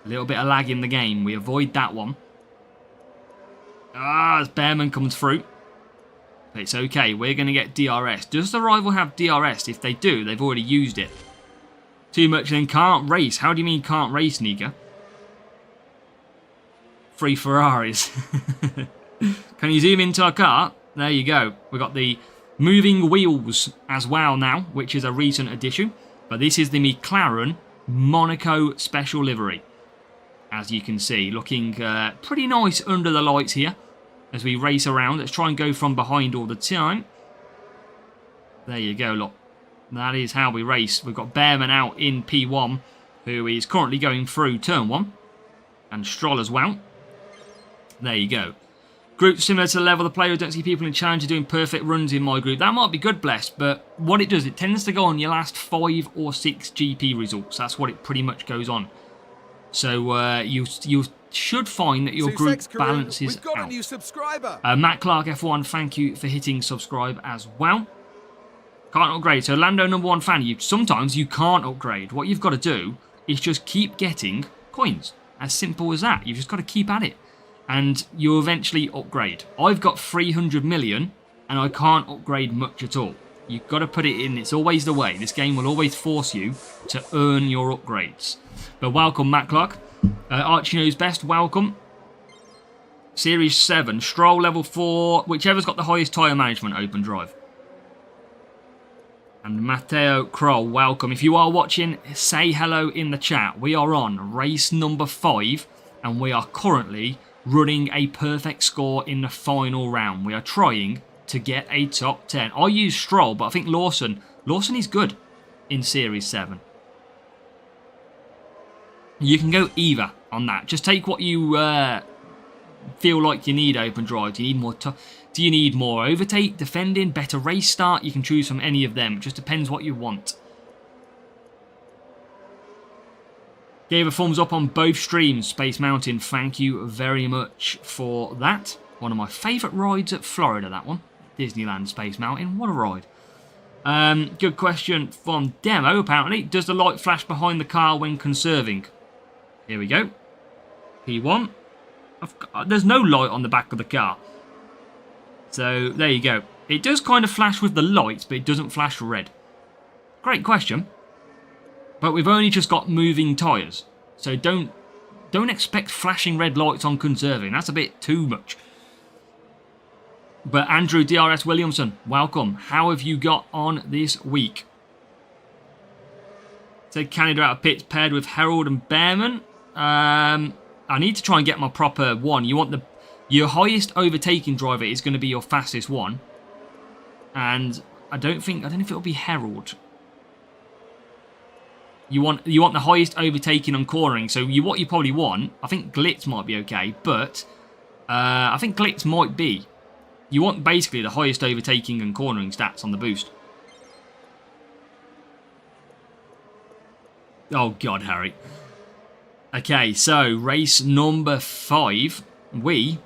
A little bit of lag in the game. We avoid that one. As Behrman comes through. But it's okay. We're going to get DRS. Does the Rival have DRS? If they do, they've already used it. Too much then can't race. How do you mean can't race, Nika? 3 Ferraris. Can you zoom into our car? There you go. We've got the moving wheels as well now, which is a recent addition. But this is the McLaren Monaco Special Livery. As you can see, looking pretty nice under the lights here as we race around. Let's try and go from behind all the time. There you go, look. That is how we race. We've got Behrman out in P1, who is currently going through turn 1. And Stroll as well. There you go. Group similar to the level of the player. I don't see people in Challenger doing perfect runs in my group. That might be good, Blessed, but what it does, it tends to go on your last 5 or 6 GP results. That's what it pretty much goes on. So you should find that your group balances We've got out. a new subscriber. Matt Clark F1, thank you for hitting subscribe as well. Can't upgrade. So Lando number 1 fan, sometimes you can't upgrade. What you've got to do is just keep getting coins. As simple as that. You've just got to keep at it. And you'll eventually upgrade. I've got 300 million and I can't upgrade much at all. You've got to put it in. It's always the way. This game will always force you to earn your upgrades. But welcome, Matt Clark. Archie Knows Best, welcome. Series 7, Stroll level 4, whichever's got the highest tyre management, open drive. And Matteo Kroll, welcome. If you are watching, say hello in the chat. We are on race number 5 and we are currently running a perfect score in the final round. We are trying to get a top 10. I use Stroll, but I think Lawson is good in Series 7. You can go either on that. Just take what you feel like you need open drive. Do you need more? Do you need more overtake, defending, better race start? You can choose from any of them. It just depends what you want. Gave a thumbs up on both streams, Space Mountain. Thank you very much for that. One of my favourite rides at Florida, that one. Disneyland Space Mountain. What a ride. Good question from Demo, apparently. Does the light flash behind the car when conserving? Here we go. P1. There's no light on the back of the car. So, there you go. It does kind of flash with the lights, but it doesn't flash red. Great question. But we've only just got moving tyres. So don't expect flashing red lights on conserving. That's a bit too much. But Andrew DRS Williamson, welcome. How have you got on this week? Said Canada out of pits paired with Herald and Behrman. I need to try and get my proper one. You want your highest overtaking driver is going to be your fastest one. And I don't know if it'll be Herald. You want the highest overtaking and cornering. So what you probably want, I think Glitz might be okay, but I think Glitz might be. You want basically the highest overtaking and cornering stats on the boost. Oh, God, Harry. Okay, so race number 5. We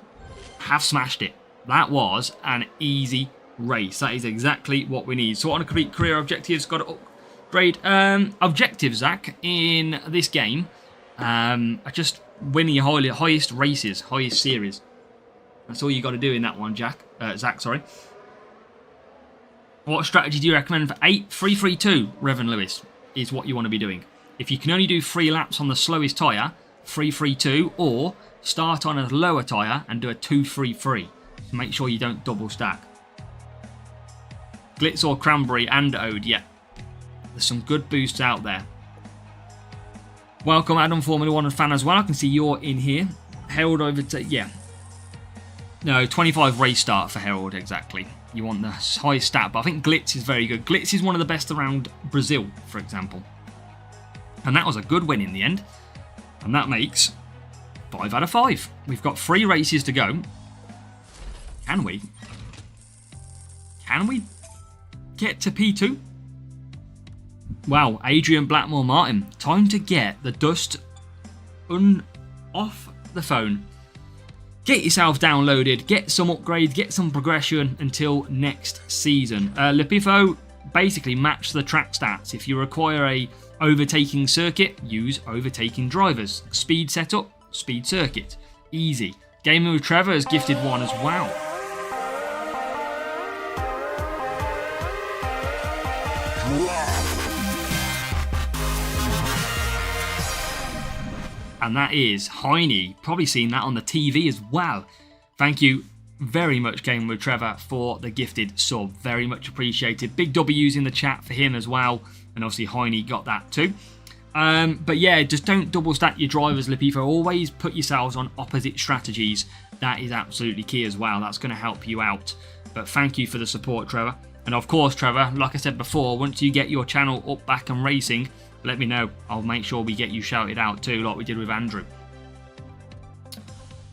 have smashed it. That was an easy race. That is exactly what we need. So what on a complete career objectives? Got to upgrade objectives, Zach, in this game. Are just winning your highest races, highest series. That's all you got to do in that one, Zach, sorry. What strategy do you recommend for 3-3-2, Reverend Lewis, is what you want to be doing. If you can only do 3 laps on the slowest tyre, 3-3-2, or start on a lower tyre and do a 2-3-3. So make sure you don't double stack. Glitz or Cranberry and Ode, yeah. There's some good boosts out there. Welcome, Adam, Formula 1 fan as well. I can see you're in here. Herald over to, yeah. No, 25 race start for Herald, exactly. You want the highest stat, but I think Glitz is very good. Glitz is one of the best around Brazil, for example. And that was a good win in the end. And that makes 5 out of 5. We've got 3 races to go. Can we? Can we get to P2? Wow, Adrian Blackmore Martin. Time to get the dust off the phone. Get yourself downloaded, get some upgrades, get some progression until next season. Lipifo, basically match the track stats. If you require a overtaking circuit, use overtaking drivers. Speed setup, speed circuit. Easy. Gaming with Trevor has gifted one as well. And that is Heine. Probably seen that on the TV as well. Thank you very much, Gaming with Trevor, for the gifted sub. Very much appreciated. Big W's in the chat for him as well. And obviously Heine got that too. But yeah, just don't double stack your drivers, Lipifo. Always put yourselves on opposite strategies. That is absolutely key as well. That's going to help you out. But thank you for the support, Trevor. And of course, Trevor, like I said before, once you get your channel up, back and racing, let me know. I'll make sure we get you shouted out too, like we did with Andrew.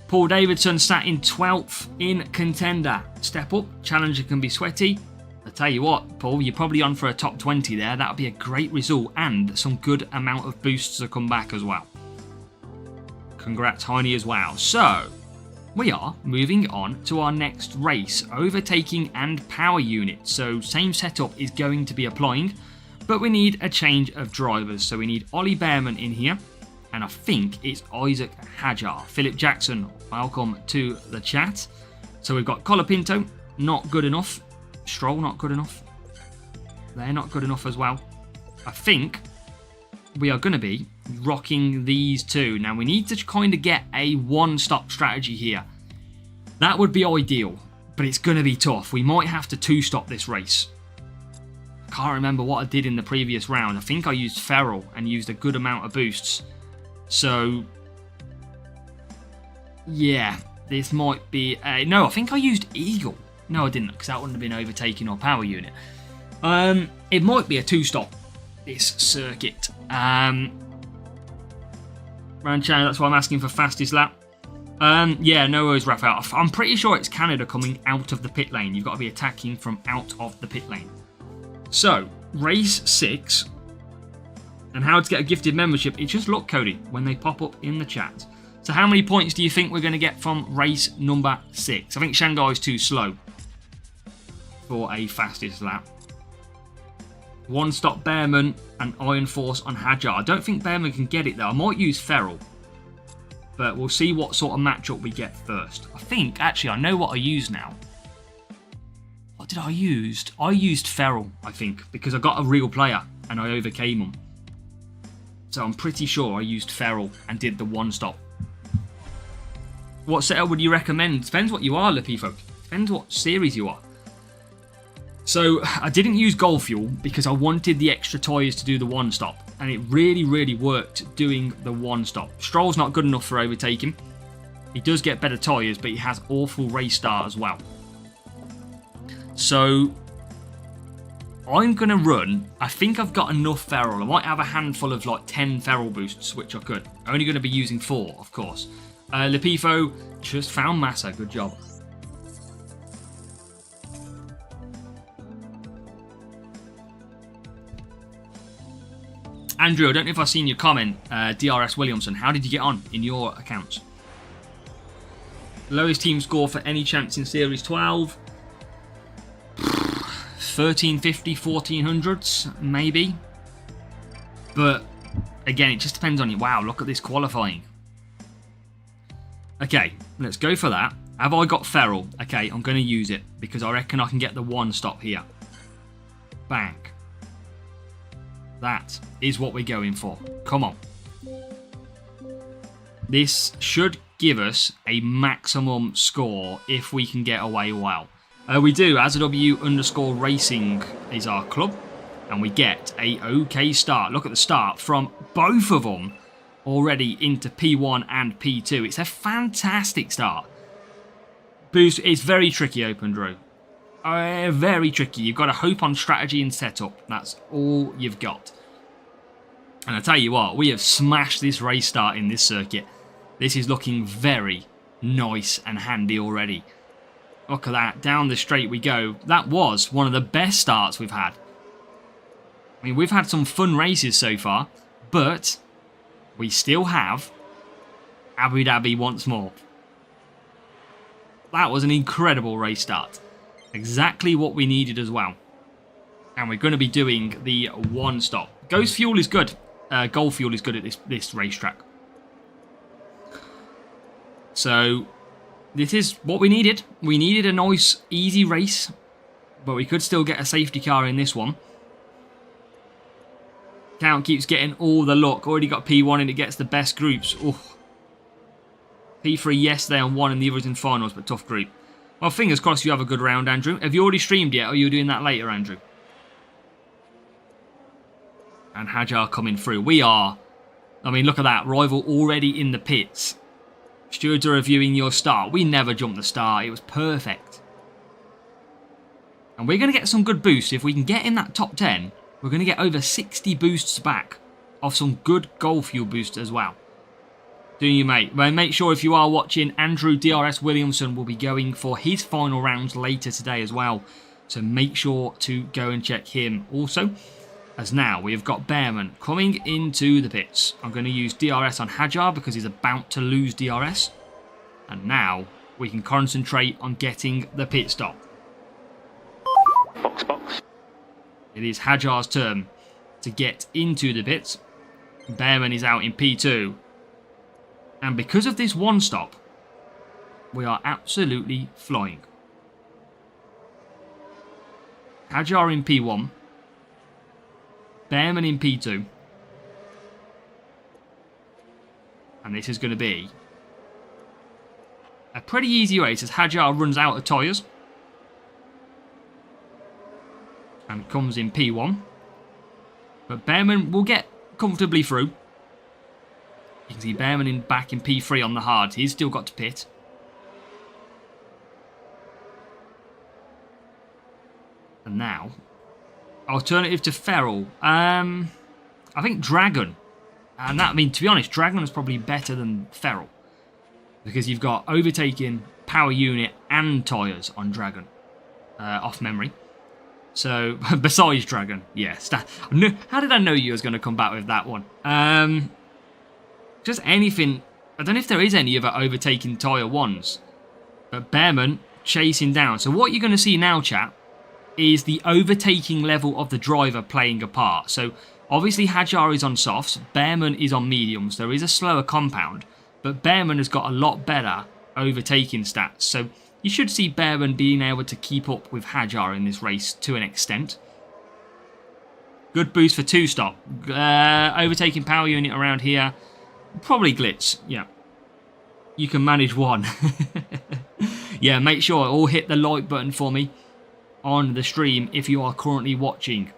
Paul Davidson sat in 12th in Contender. Step up, challenger can be sweaty. I tell you what, Paul, you're probably on for a top 20 there. That would be a great result and some good amount of boosts to come back as well. Congrats, Heine, as well. So, we are moving on to our next race, overtaking and power unit. So, same setup is going to be applying, but we need a change of drivers. So, we need Ollie Behrman in here, and I think it's Isaac Hajar. Philip Jackson, welcome to the chat. So, we've got Colapinto, not good enough. Stroll, not good enough. They're not good enough as well. I think we are going to be rocking these two. Now, we need to kind of get a one-stop strategy here. That would be ideal, but it's going to be tough. We might have to two-stop this race. I can't remember what I did in the previous round. I think I used Ferrell and used a good amount of boosts. So, yeah, this might be a... No, I think I used Eagle. No, I didn't, because that wouldn't have been overtaking or power unit. It might be a two-stop, this circuit. Ranchan, that's why I'm asking for fastest lap. Yeah, no worries, Raphael. I'm pretty sure it's Canada coming out of the pit lane. You've got to be attacking from out of the pit lane. So, race 6. And how to get a gifted membership. It's just luck, Cody, when they pop up in the chat. So how many points do you think we're going to get from race number 6? I think Shanghai is too slow for a fastest lap. One stop Behrman and Iron Force on Hajar. I don't think Behrman can get it though. I might use Ferrell. But we'll see what sort of matchup we get first. I think, actually, I know what I used now. What did I use? I used Ferrell, I think, because I got a real player and I overcame him. So I'm pretty sure I used Ferrell and did the one stop. What setup would you recommend? Depends what you are, Lipifo. Depends what series you are. So I didn't use Gold Fuel because I wanted the extra tyres to do the one stop. And it really, really worked doing the one stop. Stroll's not good enough for overtaking. He does get better tyres, but he has awful race start as well. So I'm going to run. I think I've got enough Ferrell. I might have a handful of like 10 Ferrell boosts, which I could. I'm only going to be using 4, of course. Lipifo just found Massa. Good job. Andrew, I don't know if I've seen your comment, DRS Williamson. How did you get on in your accounts? Lowest team score for any chance in Series 12? 1350, 1400s, maybe. But, again, it just depends on you. Wow, look at this qualifying. Okay, let's go for that. Have I got Ferrell? Okay, I'm going to use it because I reckon I can get the one stop here. Bang. That is what we're going for. Come on. This should give us a maximum score if we can get away well. We do. AZW_racing is our club. And we get a okay start. Look at the start from both of them already into P1 and P2. It's a fantastic start. Boost is very tricky, Open Drew. Very tricky. You've got to hope on strategy and setup. That's all you've got. And I tell you what, we have smashed this race start in this circuit. This is looking very nice and handy already. Look at that. Down the straight we go. That was one of the best starts we've had. I mean, we've had some fun races so far, but we still have Abu Dhabi once more. That was an incredible race start. Exactly what we needed as well. And we're going to be doing the one stop. Ghost Fuel is good. Gold Fuel is good at this racetrack. So, this is what we needed. We needed a nice, easy race. But we could still get a safety car in this one. Count keeps getting all the luck. Already got P1 and it gets the best groups. Ooh. P3 yesterday and 1 and the others in finals, but tough group. Well, fingers crossed you have a good round, Andrew. Have you already streamed yet, or are you doing that later, Andrew? And Hajar coming through. We are. I mean, look at that. Rival already in the pits. Stewards are reviewing your start. We never jumped the start. It was perfect. And we're going to get some good boosts. If we can get in that top 10, we're going to get over 60 boosts back of some good gold fuel boosts as well. Do you, mate? Well, make sure if you are watching, Andrew DRS Williamson will be going for his final rounds later today as well. So make sure to go and check him also. As now we have got Behrman coming into the pits. I'm going to use DRS on Hajar because he's about to lose DRS. And now we can concentrate on getting the pit stop. Box. It is Hajar's turn to get into the pits. Behrman is out in P2. And because of this one stop, we are absolutely flying. Hajar in P1. Behrman in P2. And this is going to be a pretty easy race as Hajar runs out of tyres. And comes in P1. But Behrman will get comfortably through. You can see Behrman back in P3 on the hard. He's still got to pit. And now, alternative to Ferrell. I think Dragon. And that, I mean, to be honest, Dragon is probably better than Ferrell. Because you've got overtaking, power unit, and tyres on Dragon. Off memory. So, besides Dragon, yes. How did I know you was going to come back with that one? Just anything. I don't know if there is any other overtaking tyre ones. But Behrman chasing down. So what you're going to see now, chat, is the overtaking level of the driver playing a part. So obviously Hajar is on softs. Behrman is on mediums. There is a slower compound. But Behrman has got a lot better overtaking stats. So you should see Behrman being able to keep up with Hajar in this race to an extent. Good boost for 2-stop. Overtaking power unit around here. Probably glitz, yeah. You can manage one. Yeah, make sure all hit the like button for me on the stream if you are currently watching.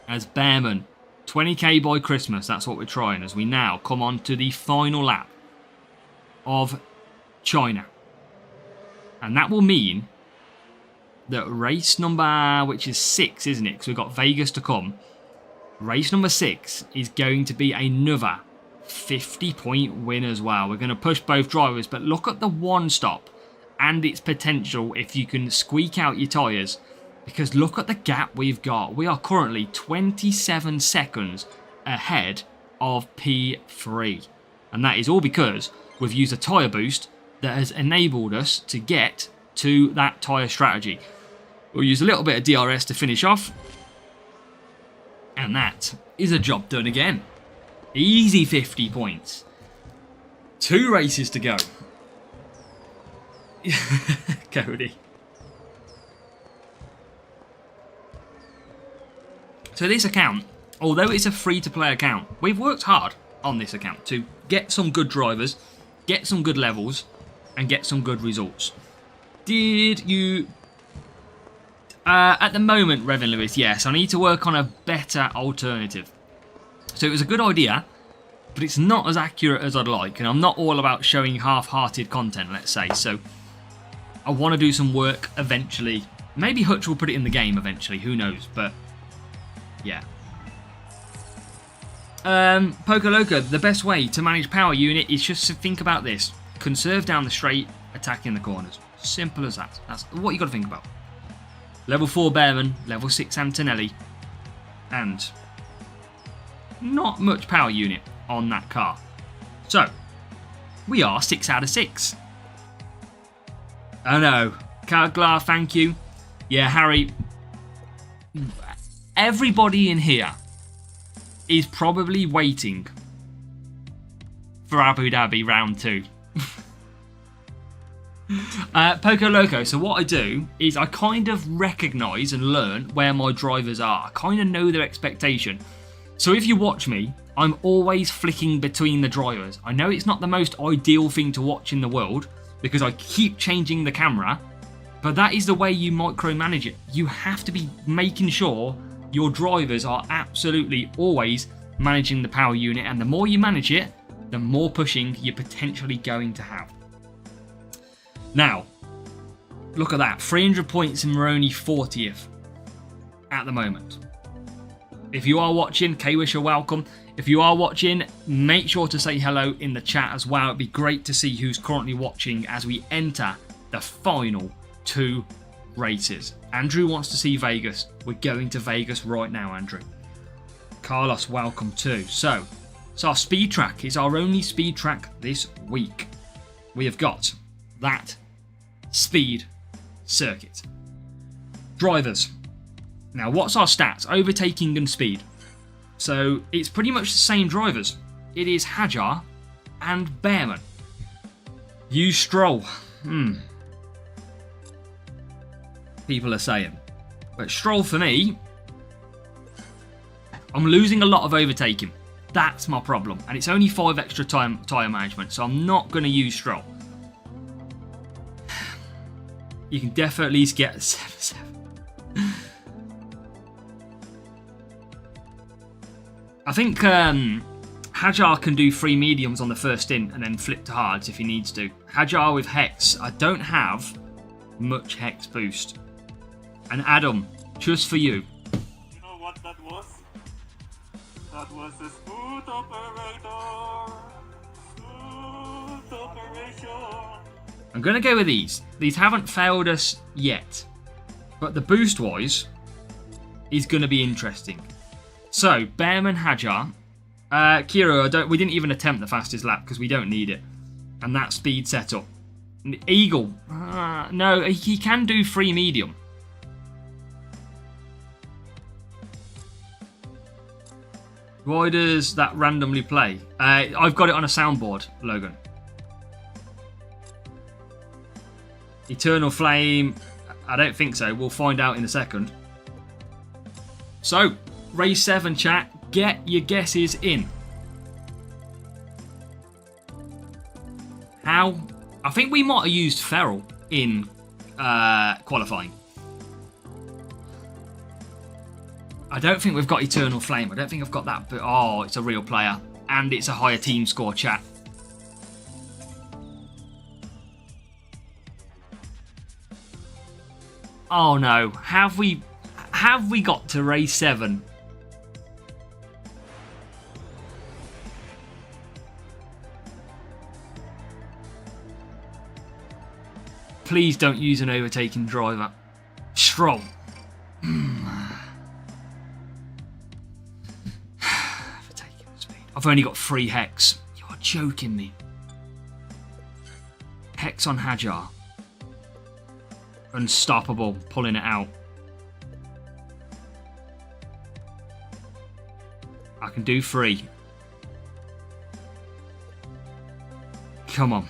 As Behrman, 20k by Christmas, that's what we're trying as we now come on to the final lap of China. And that will mean that race number, which is 6, isn't it? Because we've got Vegas to come. Race number 6 is going to be another 50-point win as well. We're going to push both drivers, but look at the one stop and its potential if you can squeak out your tyres. Because look at the gap we've got. We are currently 27 seconds ahead of P3. And that is all because we've used a tyre boost that has enabled us to get to that tyre strategy. We'll use a little bit of DRS to finish off. And that is a job done again. Easy 50 points. 2 races to go. Cody. So this account, although it's a free-to-play account, we've worked hard on this account to get some good drivers, get some good levels, and get some good results. Did you... at the moment, Revan Lewis, yes, I need to work on a better alternative. So it was a good idea, but it's not as accurate as I'd like, and I'm not all about showing half-hearted content, let's say, so I want to do some work eventually. Maybe Hutch will put it in the game eventually, who knows, but yeah. Poco Loco, the best way to manage power unit is just to think about this. Conserve down the straight, attack in the corners. Simple as that. That's what you got to think about. Level 4 Behrman, level 6 Antonelli, and not much power unit on that car. So, we are 6 out of 6. Oh no. Kaglar, thank you. Yeah, Harry. Everybody in here is probably waiting for Abu Dhabi round 2. Poco Loco, so what I do is I kind of recognise and learn where my drivers are. I kind of know their expectation. So if you watch me, I'm always flicking between the drivers. I know it's not the most ideal thing to watch in the world because I keep changing the camera, but that is the way you micromanage it. You have to be making sure your drivers are absolutely always managing the power unit, and the more you manage it, the more pushing you're potentially going to have. Now, look at that. 300 points and we're only 40th at the moment. If you are watching, K-Wish, you're welcome. If you are watching, make sure to say hello in the chat as well. It'd be great to see who's currently watching as we enter the final 2 races. Andrew wants to see Vegas. We're going to Vegas right now, Andrew. Carlos, welcome too. So it's our speed track. It's our only speed track this week. We have got that speed circuit. Drivers. Now, what's our stats? Overtaking and speed. So it's pretty much the same drivers. It is Hajar and Behrman. Use Stroll. People are saying. But Stroll for me, I'm losing a lot of overtaking. That's my problem. And it's only 5 extra tyre management, so I'm not going to use Stroll. You can definitely at least get 7-7. I think Hajar can do 3 mediums on the first stint and then flip to hards if he needs to. Hajar with Hex. I don't have much Hex boost. And Adam, just for you. You know what that was? That was a smooth operator. Smooth operation. I'm going to go with these. These haven't failed us yet. But the boost-wise is going to be interesting. So, Behrman, Hajar. Kiro, we didn't even attempt the fastest lap because we don't need it. And that speed setup. Eagle. No, he can do 3 medium. Why does that randomly play? I've got it on a soundboard, Logan. Eternal Flame. I don't think so. We'll find out in a second. So, race 7, chat. Get your guesses in. How? I think we might have used Ferrell in qualifying. I don't think we've got Eternal Flame. I don't think I've got that. But oh, it's a real player. And it's a higher team score, chat. Oh no. Have we got to race 7? Please don't use an overtaking driver. Stroll. I've only got 3 Hex. You're joking me. Hex on Hajar. Unstoppable. Pulling it out. I can do 3. Come on.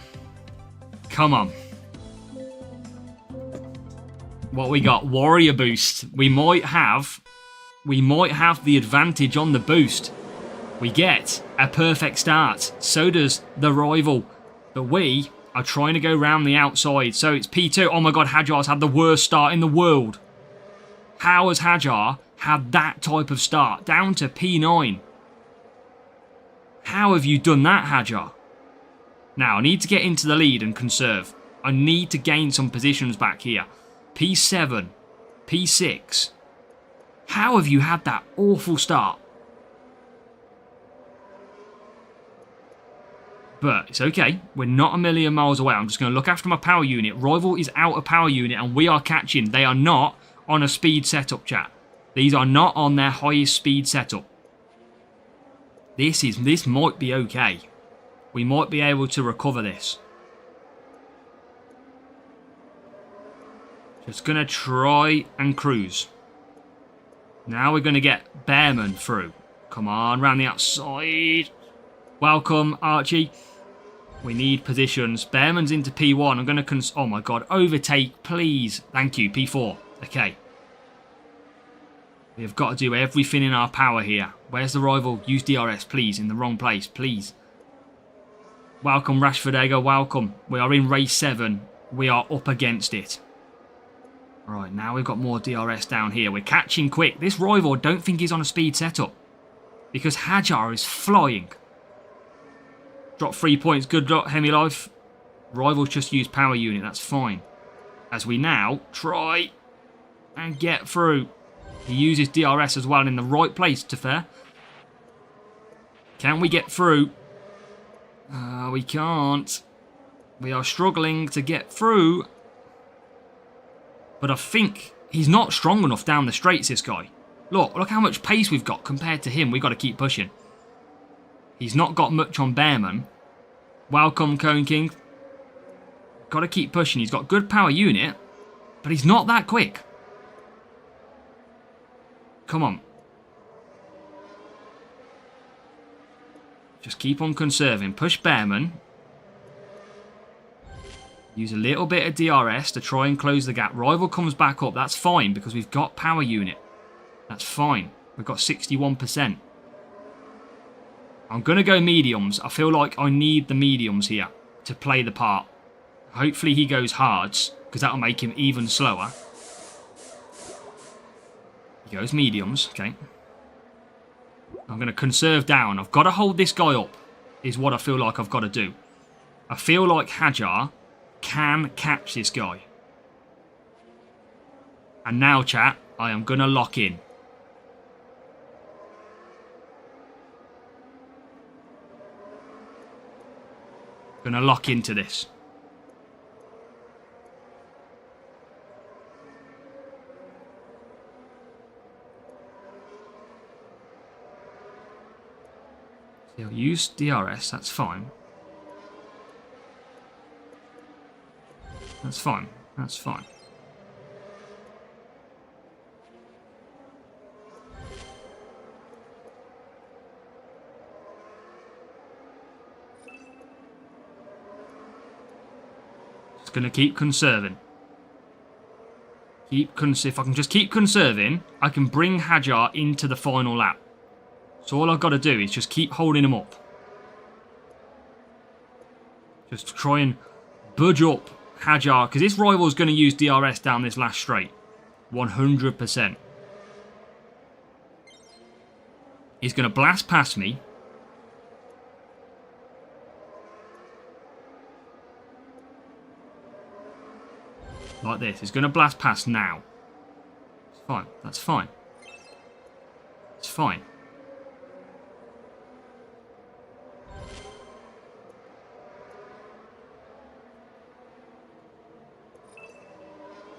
Come on. What we got? Warrior boost. We might have the advantage on the boost. We get a perfect start. So does the rival. But we are trying to go round the outside. So it's P2. Oh my god, Hajar's had the worst start in the world. How has Hajar had that type of start? Down to P9. How have you done that, Hajar? Now, I need to get into the lead and conserve. I need to gain some positions back here. P7. P6. How have you had that awful start? But it's okay. We're not a million miles away. I'm just going to look after my power unit. Rival is out of power unit and we are catching. They are not on a speed setup, chat. These are not on their highest speed setup. This might be okay. We might be able to recover this. Just going to try and cruise. Now we're going to get Bearman through. Come on, round the outside. Welcome, Archie. We need positions. Bearman's into P1. I'm going to... oh my god, overtake, please. Thank you, P4. Okay. We have got to do everything in our power here. Where's the rival? Use DRS, please. In the wrong place, please. Welcome, Rashford Egger. Welcome. We are in race 7. We are up against it. Right, now we've got more DRS down here. We're catching quick. This rival, I don't think he's on a speed setup. Because Hajar is flying. Drop 3 points. Good luck, Hemilife. Rivals just use power unit. That's fine. As we now try and get through. He uses DRS as well in the right place, to fair. Can we get through? We can't. We are struggling to get through. But I think he's not strong enough down the straights, this guy. Look how much pace we've got compared to him. We've got to keep pushing. He's not got much on Bearman. Welcome, Cone King. Got to keep pushing. He's got good power unit, but he's not that quick. Come on. Just keep on conserving. Push Bearman. Use a little bit of DRS to try and close the gap. Rival comes back up. That's fine because we've got power unit. That's fine. We've got 61%. I'm going to go mediums. I feel like I need the mediums here to play the part. Hopefully he goes hards because that'll make him even slower. He goes mediums. Okay. I'm going to conserve down. I've got to hold this guy up is what I feel like I've got to do. I feel like Hajar can catch this guy. And now, chat, I am going to lock in. Going to lock into this. So I'll use DRS, that's fine. That's fine. That's fine. Just going to keep conserving. If I can just keep conserving, I can bring Hajar into the final lap. So all I've got to do is just keep holding him up. Just to try and budge up Hajar, because this rival is going to use DRS down this last straight. 100%. He's going to blast past me. Like this. He's going to blast past now. It's fine. That's fine. It's fine.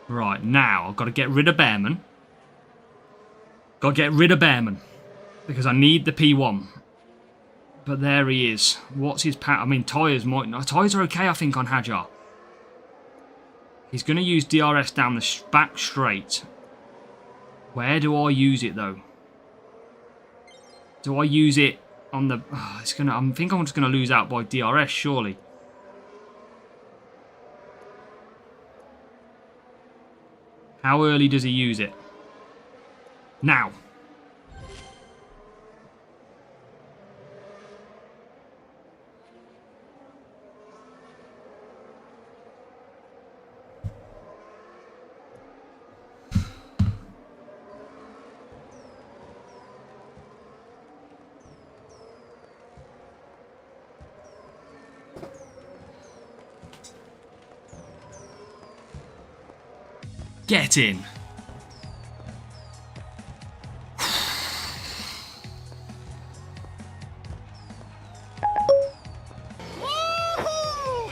Right, now I've got to get rid of Bearman. Got to get rid of Bearman. Because I need the P1. But there he is. What's his I mean, tyres might not. Tyres are okay, I think, on Hajar. He's going to use DRS down the back straight. Where do I use it, though? Do I use it on the... Oh, it's gonna. I think I'm just going to lose out by DRS, surely. How early does he use it? Now. Get in.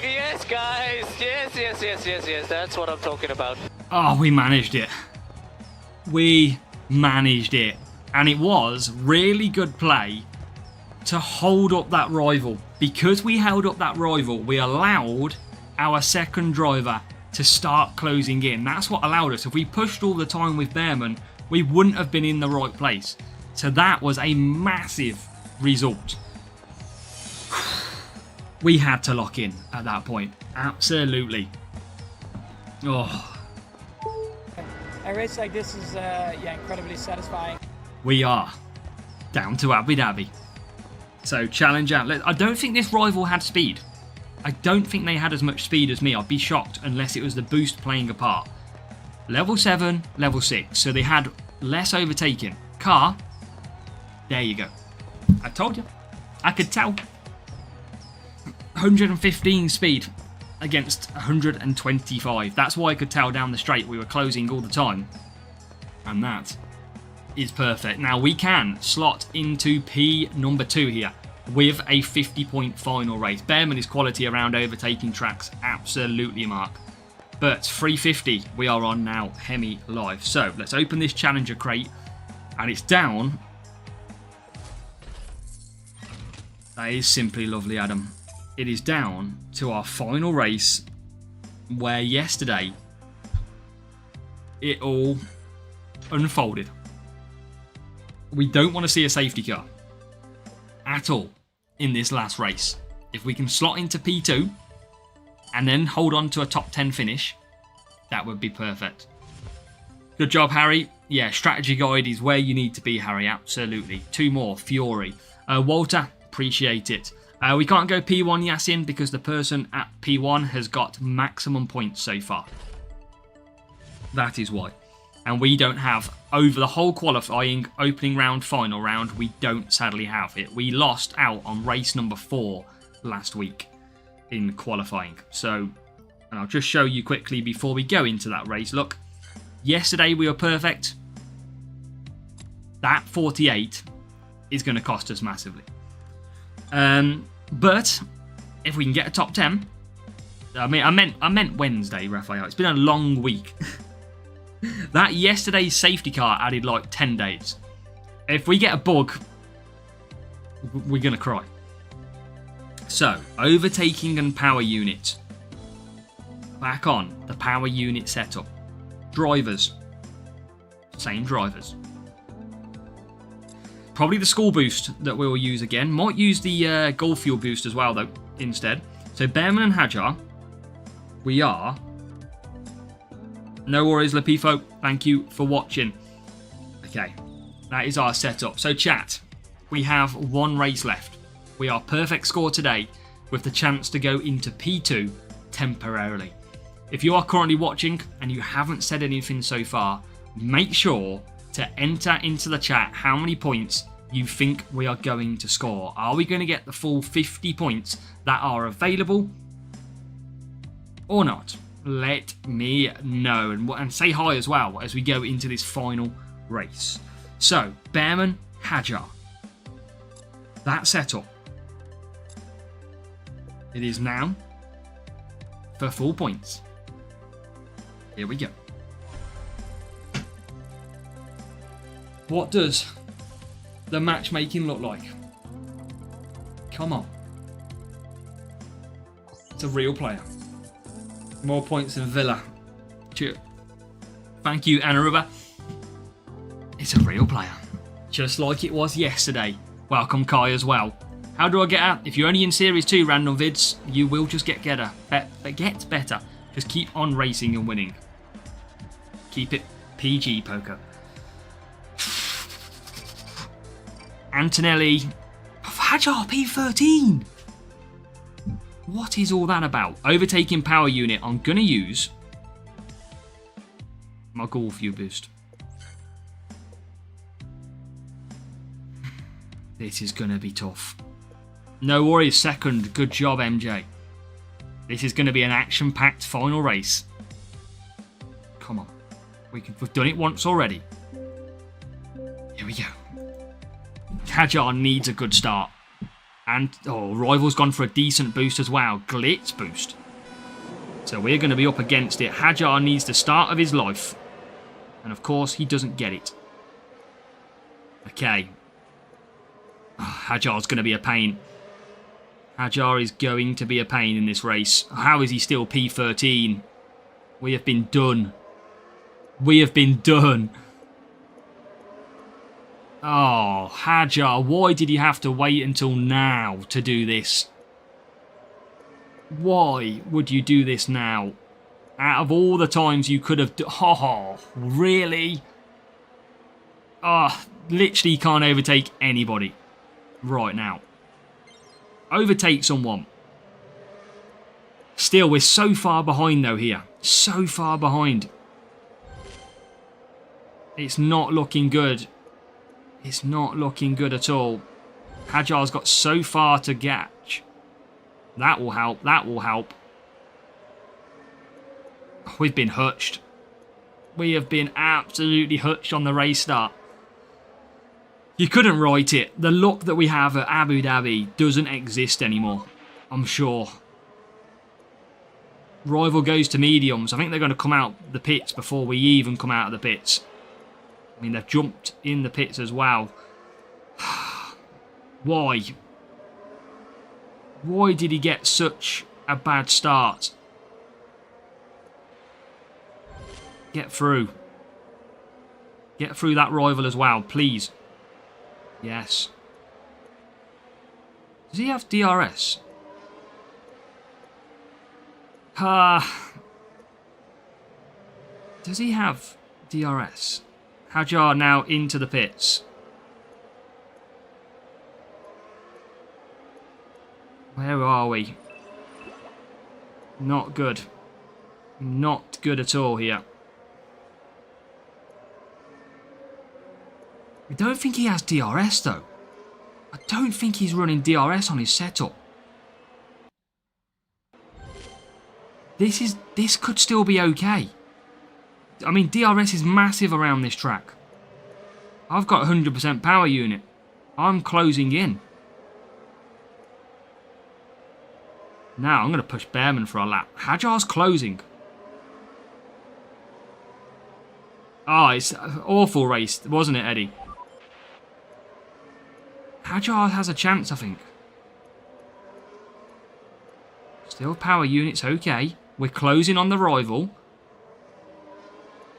Yes, guys. Yes. That's what I'm talking about. Oh, we managed it. We managed it. And it was really good play to hold up that rival. Because we held up that rival, we allowed our second driver to start closing in. That's what allowed us. If we pushed all the time with Behrman, we wouldn't have been in the right place. So that was a massive result. We had to lock in at that point. Absolutely. Oh. A race like this is incredibly satisfying. We are down to Abu Dhabi. So challenge out. I don't think this rival had speed. I don't think they had as much speed as me. I'd be shocked unless it was the boost playing a part. Level 7, level 6. So they had less overtaking. Car. There you go. I told you. I could tell. 115 speed against 125. That's why I could tell down the straight we were closing all the time. And that is perfect. Now we can slot into P number 2 here with a 50-point final race. Behrman is quality around overtaking tracks. Absolutely, Mark. But 350 we are on now, Hemi live. So let's open this Challenger crate. And it's down. That is simply lovely, Adam. It is down to our final race where yesterday it all unfolded. We don't want to see a safety car at all in this last race. If we can slot into P2 and then hold on to a top 10 finish, that would be perfect. Good job, Harry. Yeah, strategy guide is where you need to be, Harry. Absolutely. 2 more. Fury. Walter, appreciate it. We can't go P1, Yasin, because the person at P1 has got maximum points so far. That is why. And we don't have, over the whole qualifying, opening round, final round, we don't sadly have it. We lost out on race number 4 last week in qualifying. So, and I'll just show you quickly before we go into that race. Look, yesterday we were perfect. That 48 is going to cost us massively. But if we can get a top 10, I meant Wednesday, Raphael. It's been a long week. That yesterday's safety car added like 10 days. If we get a bug, we're going to cry. So, overtaking and power unit. Back on the power unit setup. Drivers. Same drivers. Probably the school boost that we'll use again. Might use the Golf Fuel boost as well, though, instead. So, Behrman and Hajar. We are... No worries, Lapifo. Thank you for watching. Okay, that is our setup. So, chat, we have 1 race left. We are perfect score today with the chance to go into P2 temporarily. If you are currently watching and you haven't said anything so far, make sure to enter into the chat how many points you think we are going to score. Are we going to get the full 50 points that are available or not? Let me know, and say hi as well as we go into this final race. So, Behrman, Hajar. That setup. It is now for full points. Here we go. What does the matchmaking look like? Come on. It's a real player. More points than Villa. Cheer. Thank you, Anaruba. It's a real player. Just like it was yesterday. Welcome, Kai, as well. How do I get out? If you're only in Series 2 random vids, you will just get better. Get better. Just keep on racing and winning. Keep it PG, poker. Antonelli. Hajar P13. What is all that about? Overtaking power unit. I'm going to use my Gall Fuel boost. This is going to be tough. No worries, second. Good job, MJ. This is going to be an action-packed final race. Come on. We've done it once already. Here we go. Hajar needs a good start. And, Rival's gone for a decent boost as well. Glitz boost. So we're going to be up against it. Hajar needs the start of his life. And, of course, he doesn't get it. Okay. Hajar's going to be a pain. Hajar is going to be a pain in this race. How is he still P13? We have been done. We have been done. Oh, Hajar, why did you have to wait until now to do this? Why would you do this now? Out of all the times you could have... Oh, really? Oh, literally can't overtake anybody right now. Overtake someone. Still, we're so far behind though here. So far behind. It's not looking good. It's not looking good at all. Hajar's got so far to catch. That will help. That will help. We've been hutched. We have been absolutely hutched on the race start. You couldn't write it. The luck that we have at Abu Dhabi doesn't exist anymore. I'm sure. Rival goes to mediums. I think they're going to come out the pits before we even come out of the pits. I mean, they've jumped in the pits as well. Why? Why did he get such a bad start? Get through. Get through that rival as well, please. Yes. Does he have DRS? Does he have DRS? Hajar now into the pits. Where are we? Not good. Not good at all here. I don't think he has DRS though. I don't think he's running DRS on his setup. This could still be okay. I mean, DRS is massive around this track. I've got 100% power unit. I'm closing in. Now I'm going to push Behrman for a lap. Hajar's closing. Oh, it's an awful race, wasn't it, Eddie? Hajar has a chance, I think. Still power units, okay. We're closing on the rival.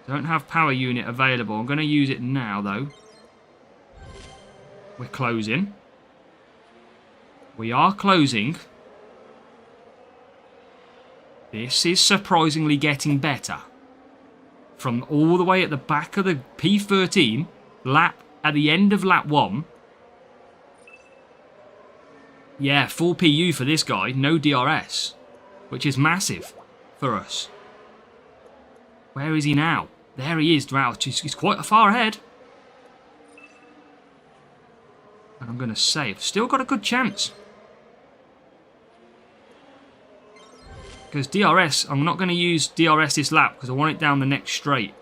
Don't have power unit available. I'm going to use it now, though. We're closing. We are closing. This is surprisingly getting better. From all the way at the back of the P13, lap at the end of lap 1. Yeah, full PU for this guy, no DRS, which is massive for us. Where is he now? There he is. Wow, he's quite far ahead. And I'm going to save. Still got a good chance. Because DRS, I'm not going to use DRS this lap because I want it down the next straight.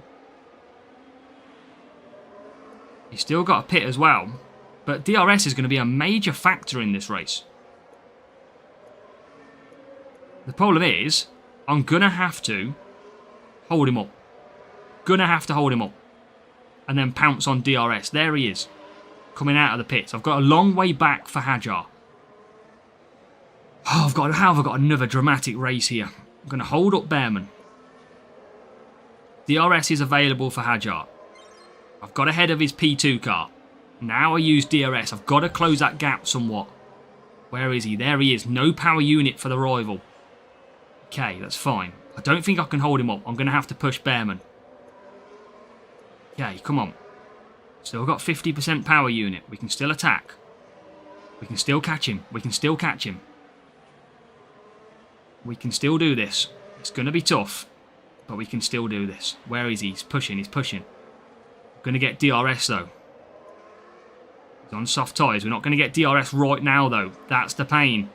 He's still got a pit as well. But DRS is going to be a major factor in this race. The problem is, I'm going to have to hold him up. Going to have to hold him up. And then pounce on DRS. There he is. Coming out of the pits. I've got a long way back for Hajar. Oh, how have I got another dramatic race here? I'm going to hold up Behrman. DRS is available for Hajar. I've got ahead of his P2 car. Now I use DRS. I've got to close that gap somewhat. Where is he? There he is. No power unit for the rival. Okay, that's fine. I don't think I can hold him up. I'm going to have to push Behrman. Okay, come on. Still got 50% power unit. We can still attack. We can still catch him. We can still catch him. We can still do this. It's going to be tough, but we can still do this. Where is he? He's pushing. He's pushing. Going to get DRS though. He's on soft tyres. We're not going to get DRS right now though. That's the pain.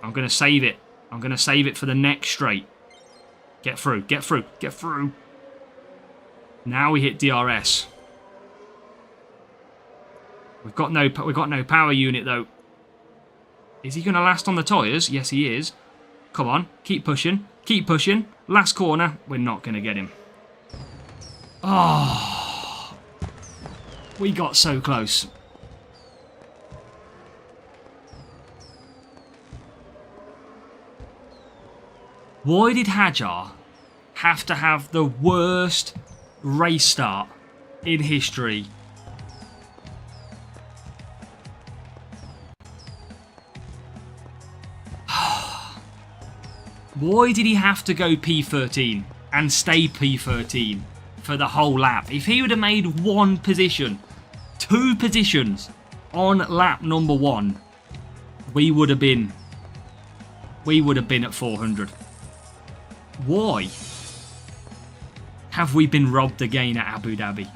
I'm going to save it. I'm going to save it for the next straight. Get through. Get through. Get through. Now we hit DRS. We've got no power unit though. Is he going to last on the tyres? Yes, he is. Come on. Keep pushing. Keep pushing. Last corner. We're not going to get him. Oh. We got so close. Why did Hajar have to have the worst race start in history? Why did he have to go P13 and stay P13 for the whole lap? If he would have made one position, 2 positions on lap number 1, we would have been at 400. Why have we been robbed again at Abu Dhabi?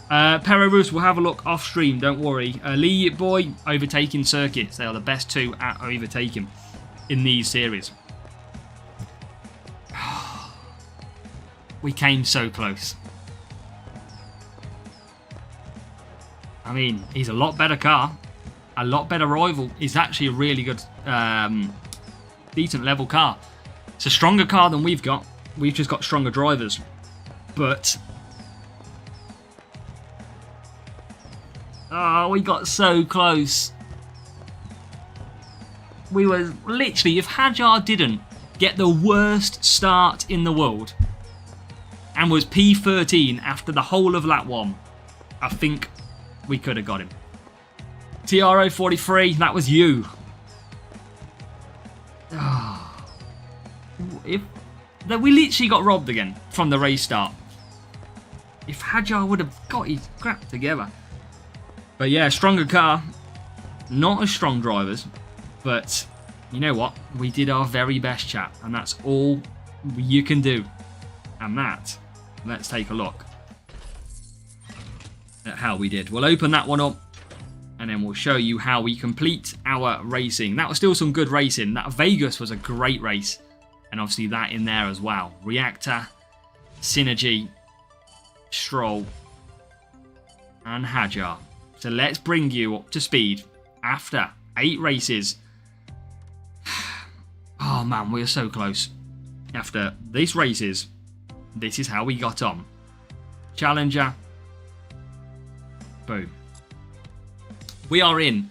Perarus, we'll have a look off stream, don't worry. Lee Boy, overtaking circuits. They are the best 2 at overtaking in these series. We came so close. I mean, he's a lot better car. A lot better rival. He's actually a really good, decent level car. It's a stronger car than we've got. We've just got stronger drivers. But... oh, we got so close. We were literally... if Hajar didn't get the worst start in the world and was P13 after the whole of lap 1, I think we could have got him. TRO43, that was you. We literally got robbed again from the race start. If Hajar would have got his crap together. But yeah, stronger car. Not as strong drivers. But you know what? We did our very best, chat. And that's all you can do. And that, let's take a look at how we did. We'll open that one up. And then we'll show you how we complete our racing. That was still some good racing. That Vegas was a great race. And obviously that in there as well. Reactor, Synergy, Stroll, and Hajar. So let's bring you up to speed after 8 races. Oh man, we are so close. After these races, this is how we got on. Challenger. Boom. We are in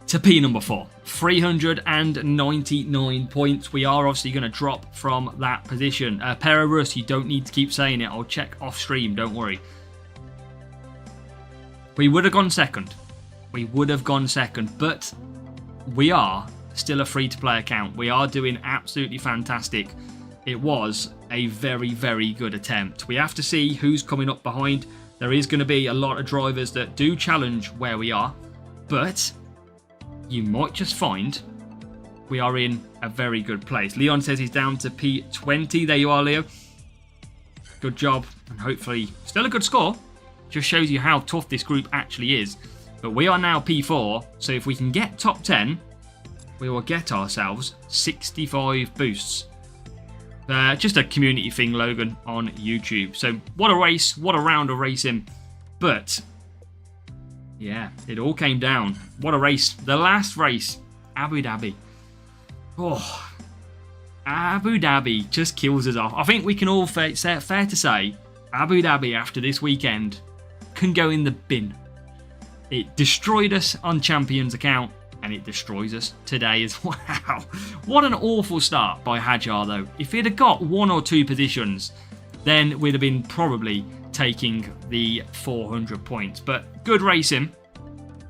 to P number 4. 399 points. We are obviously going to drop from that position. Perarus, you don't need to keep saying it. I'll check off stream, don't worry. We would have gone second. We would have gone second, but we are still a free-to-play account. We are doing absolutely fantastic. It was a very, very good attempt. We have to see who's coming up behind. There is going to be a lot of drivers that do challenge where we are, but you might just find we are in a very good place. Leon says he's down to P20. There you are, Leo. Good job, and hopefully still a good score. Just shows you how tough this group actually is. But we are now P4, so if we can get top 10, we will get ourselves 65 boosts. Just a community thing, Logan, on YouTube. So what a race, what a round of racing. But yeah, it all came down. What a race. The last race, Abu Dhabi. Oh, Abu Dhabi just kills us off. I think we can all fair to say Abu Dhabi after this weekend can go in the bin. It destroyed us on Champions account. and it destroys us today as well. What an awful start by Hadjar, though. If he'd have got 1 or 2 positions, then we'd have been probably taking the 400 points. But good racing,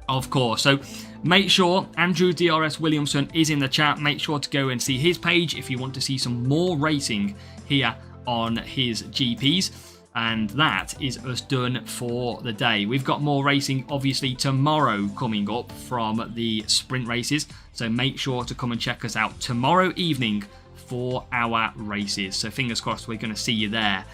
of course. So make sure Andrew DRS Williamson is in the chat. Make sure to go and see his page if you want to see some more racing here on his GPs. And that is us done for the day. We've got more racing, obviously, tomorrow coming up from the sprint races. So make sure to come and check us out tomorrow evening for our races. So fingers crossed we're going to see you there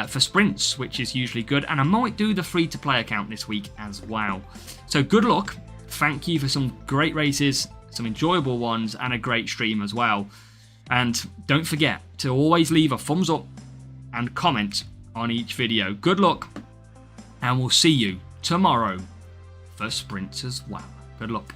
for sprints, which is usually good. And I might do the free-to-play account this week as well. So good luck. Thank you for some great races, some enjoyable ones, and a great stream as well. And don't forget to always leave a thumbs up and comment on each video. Good luck, and we'll see you tomorrow for sprints as well. Good luck.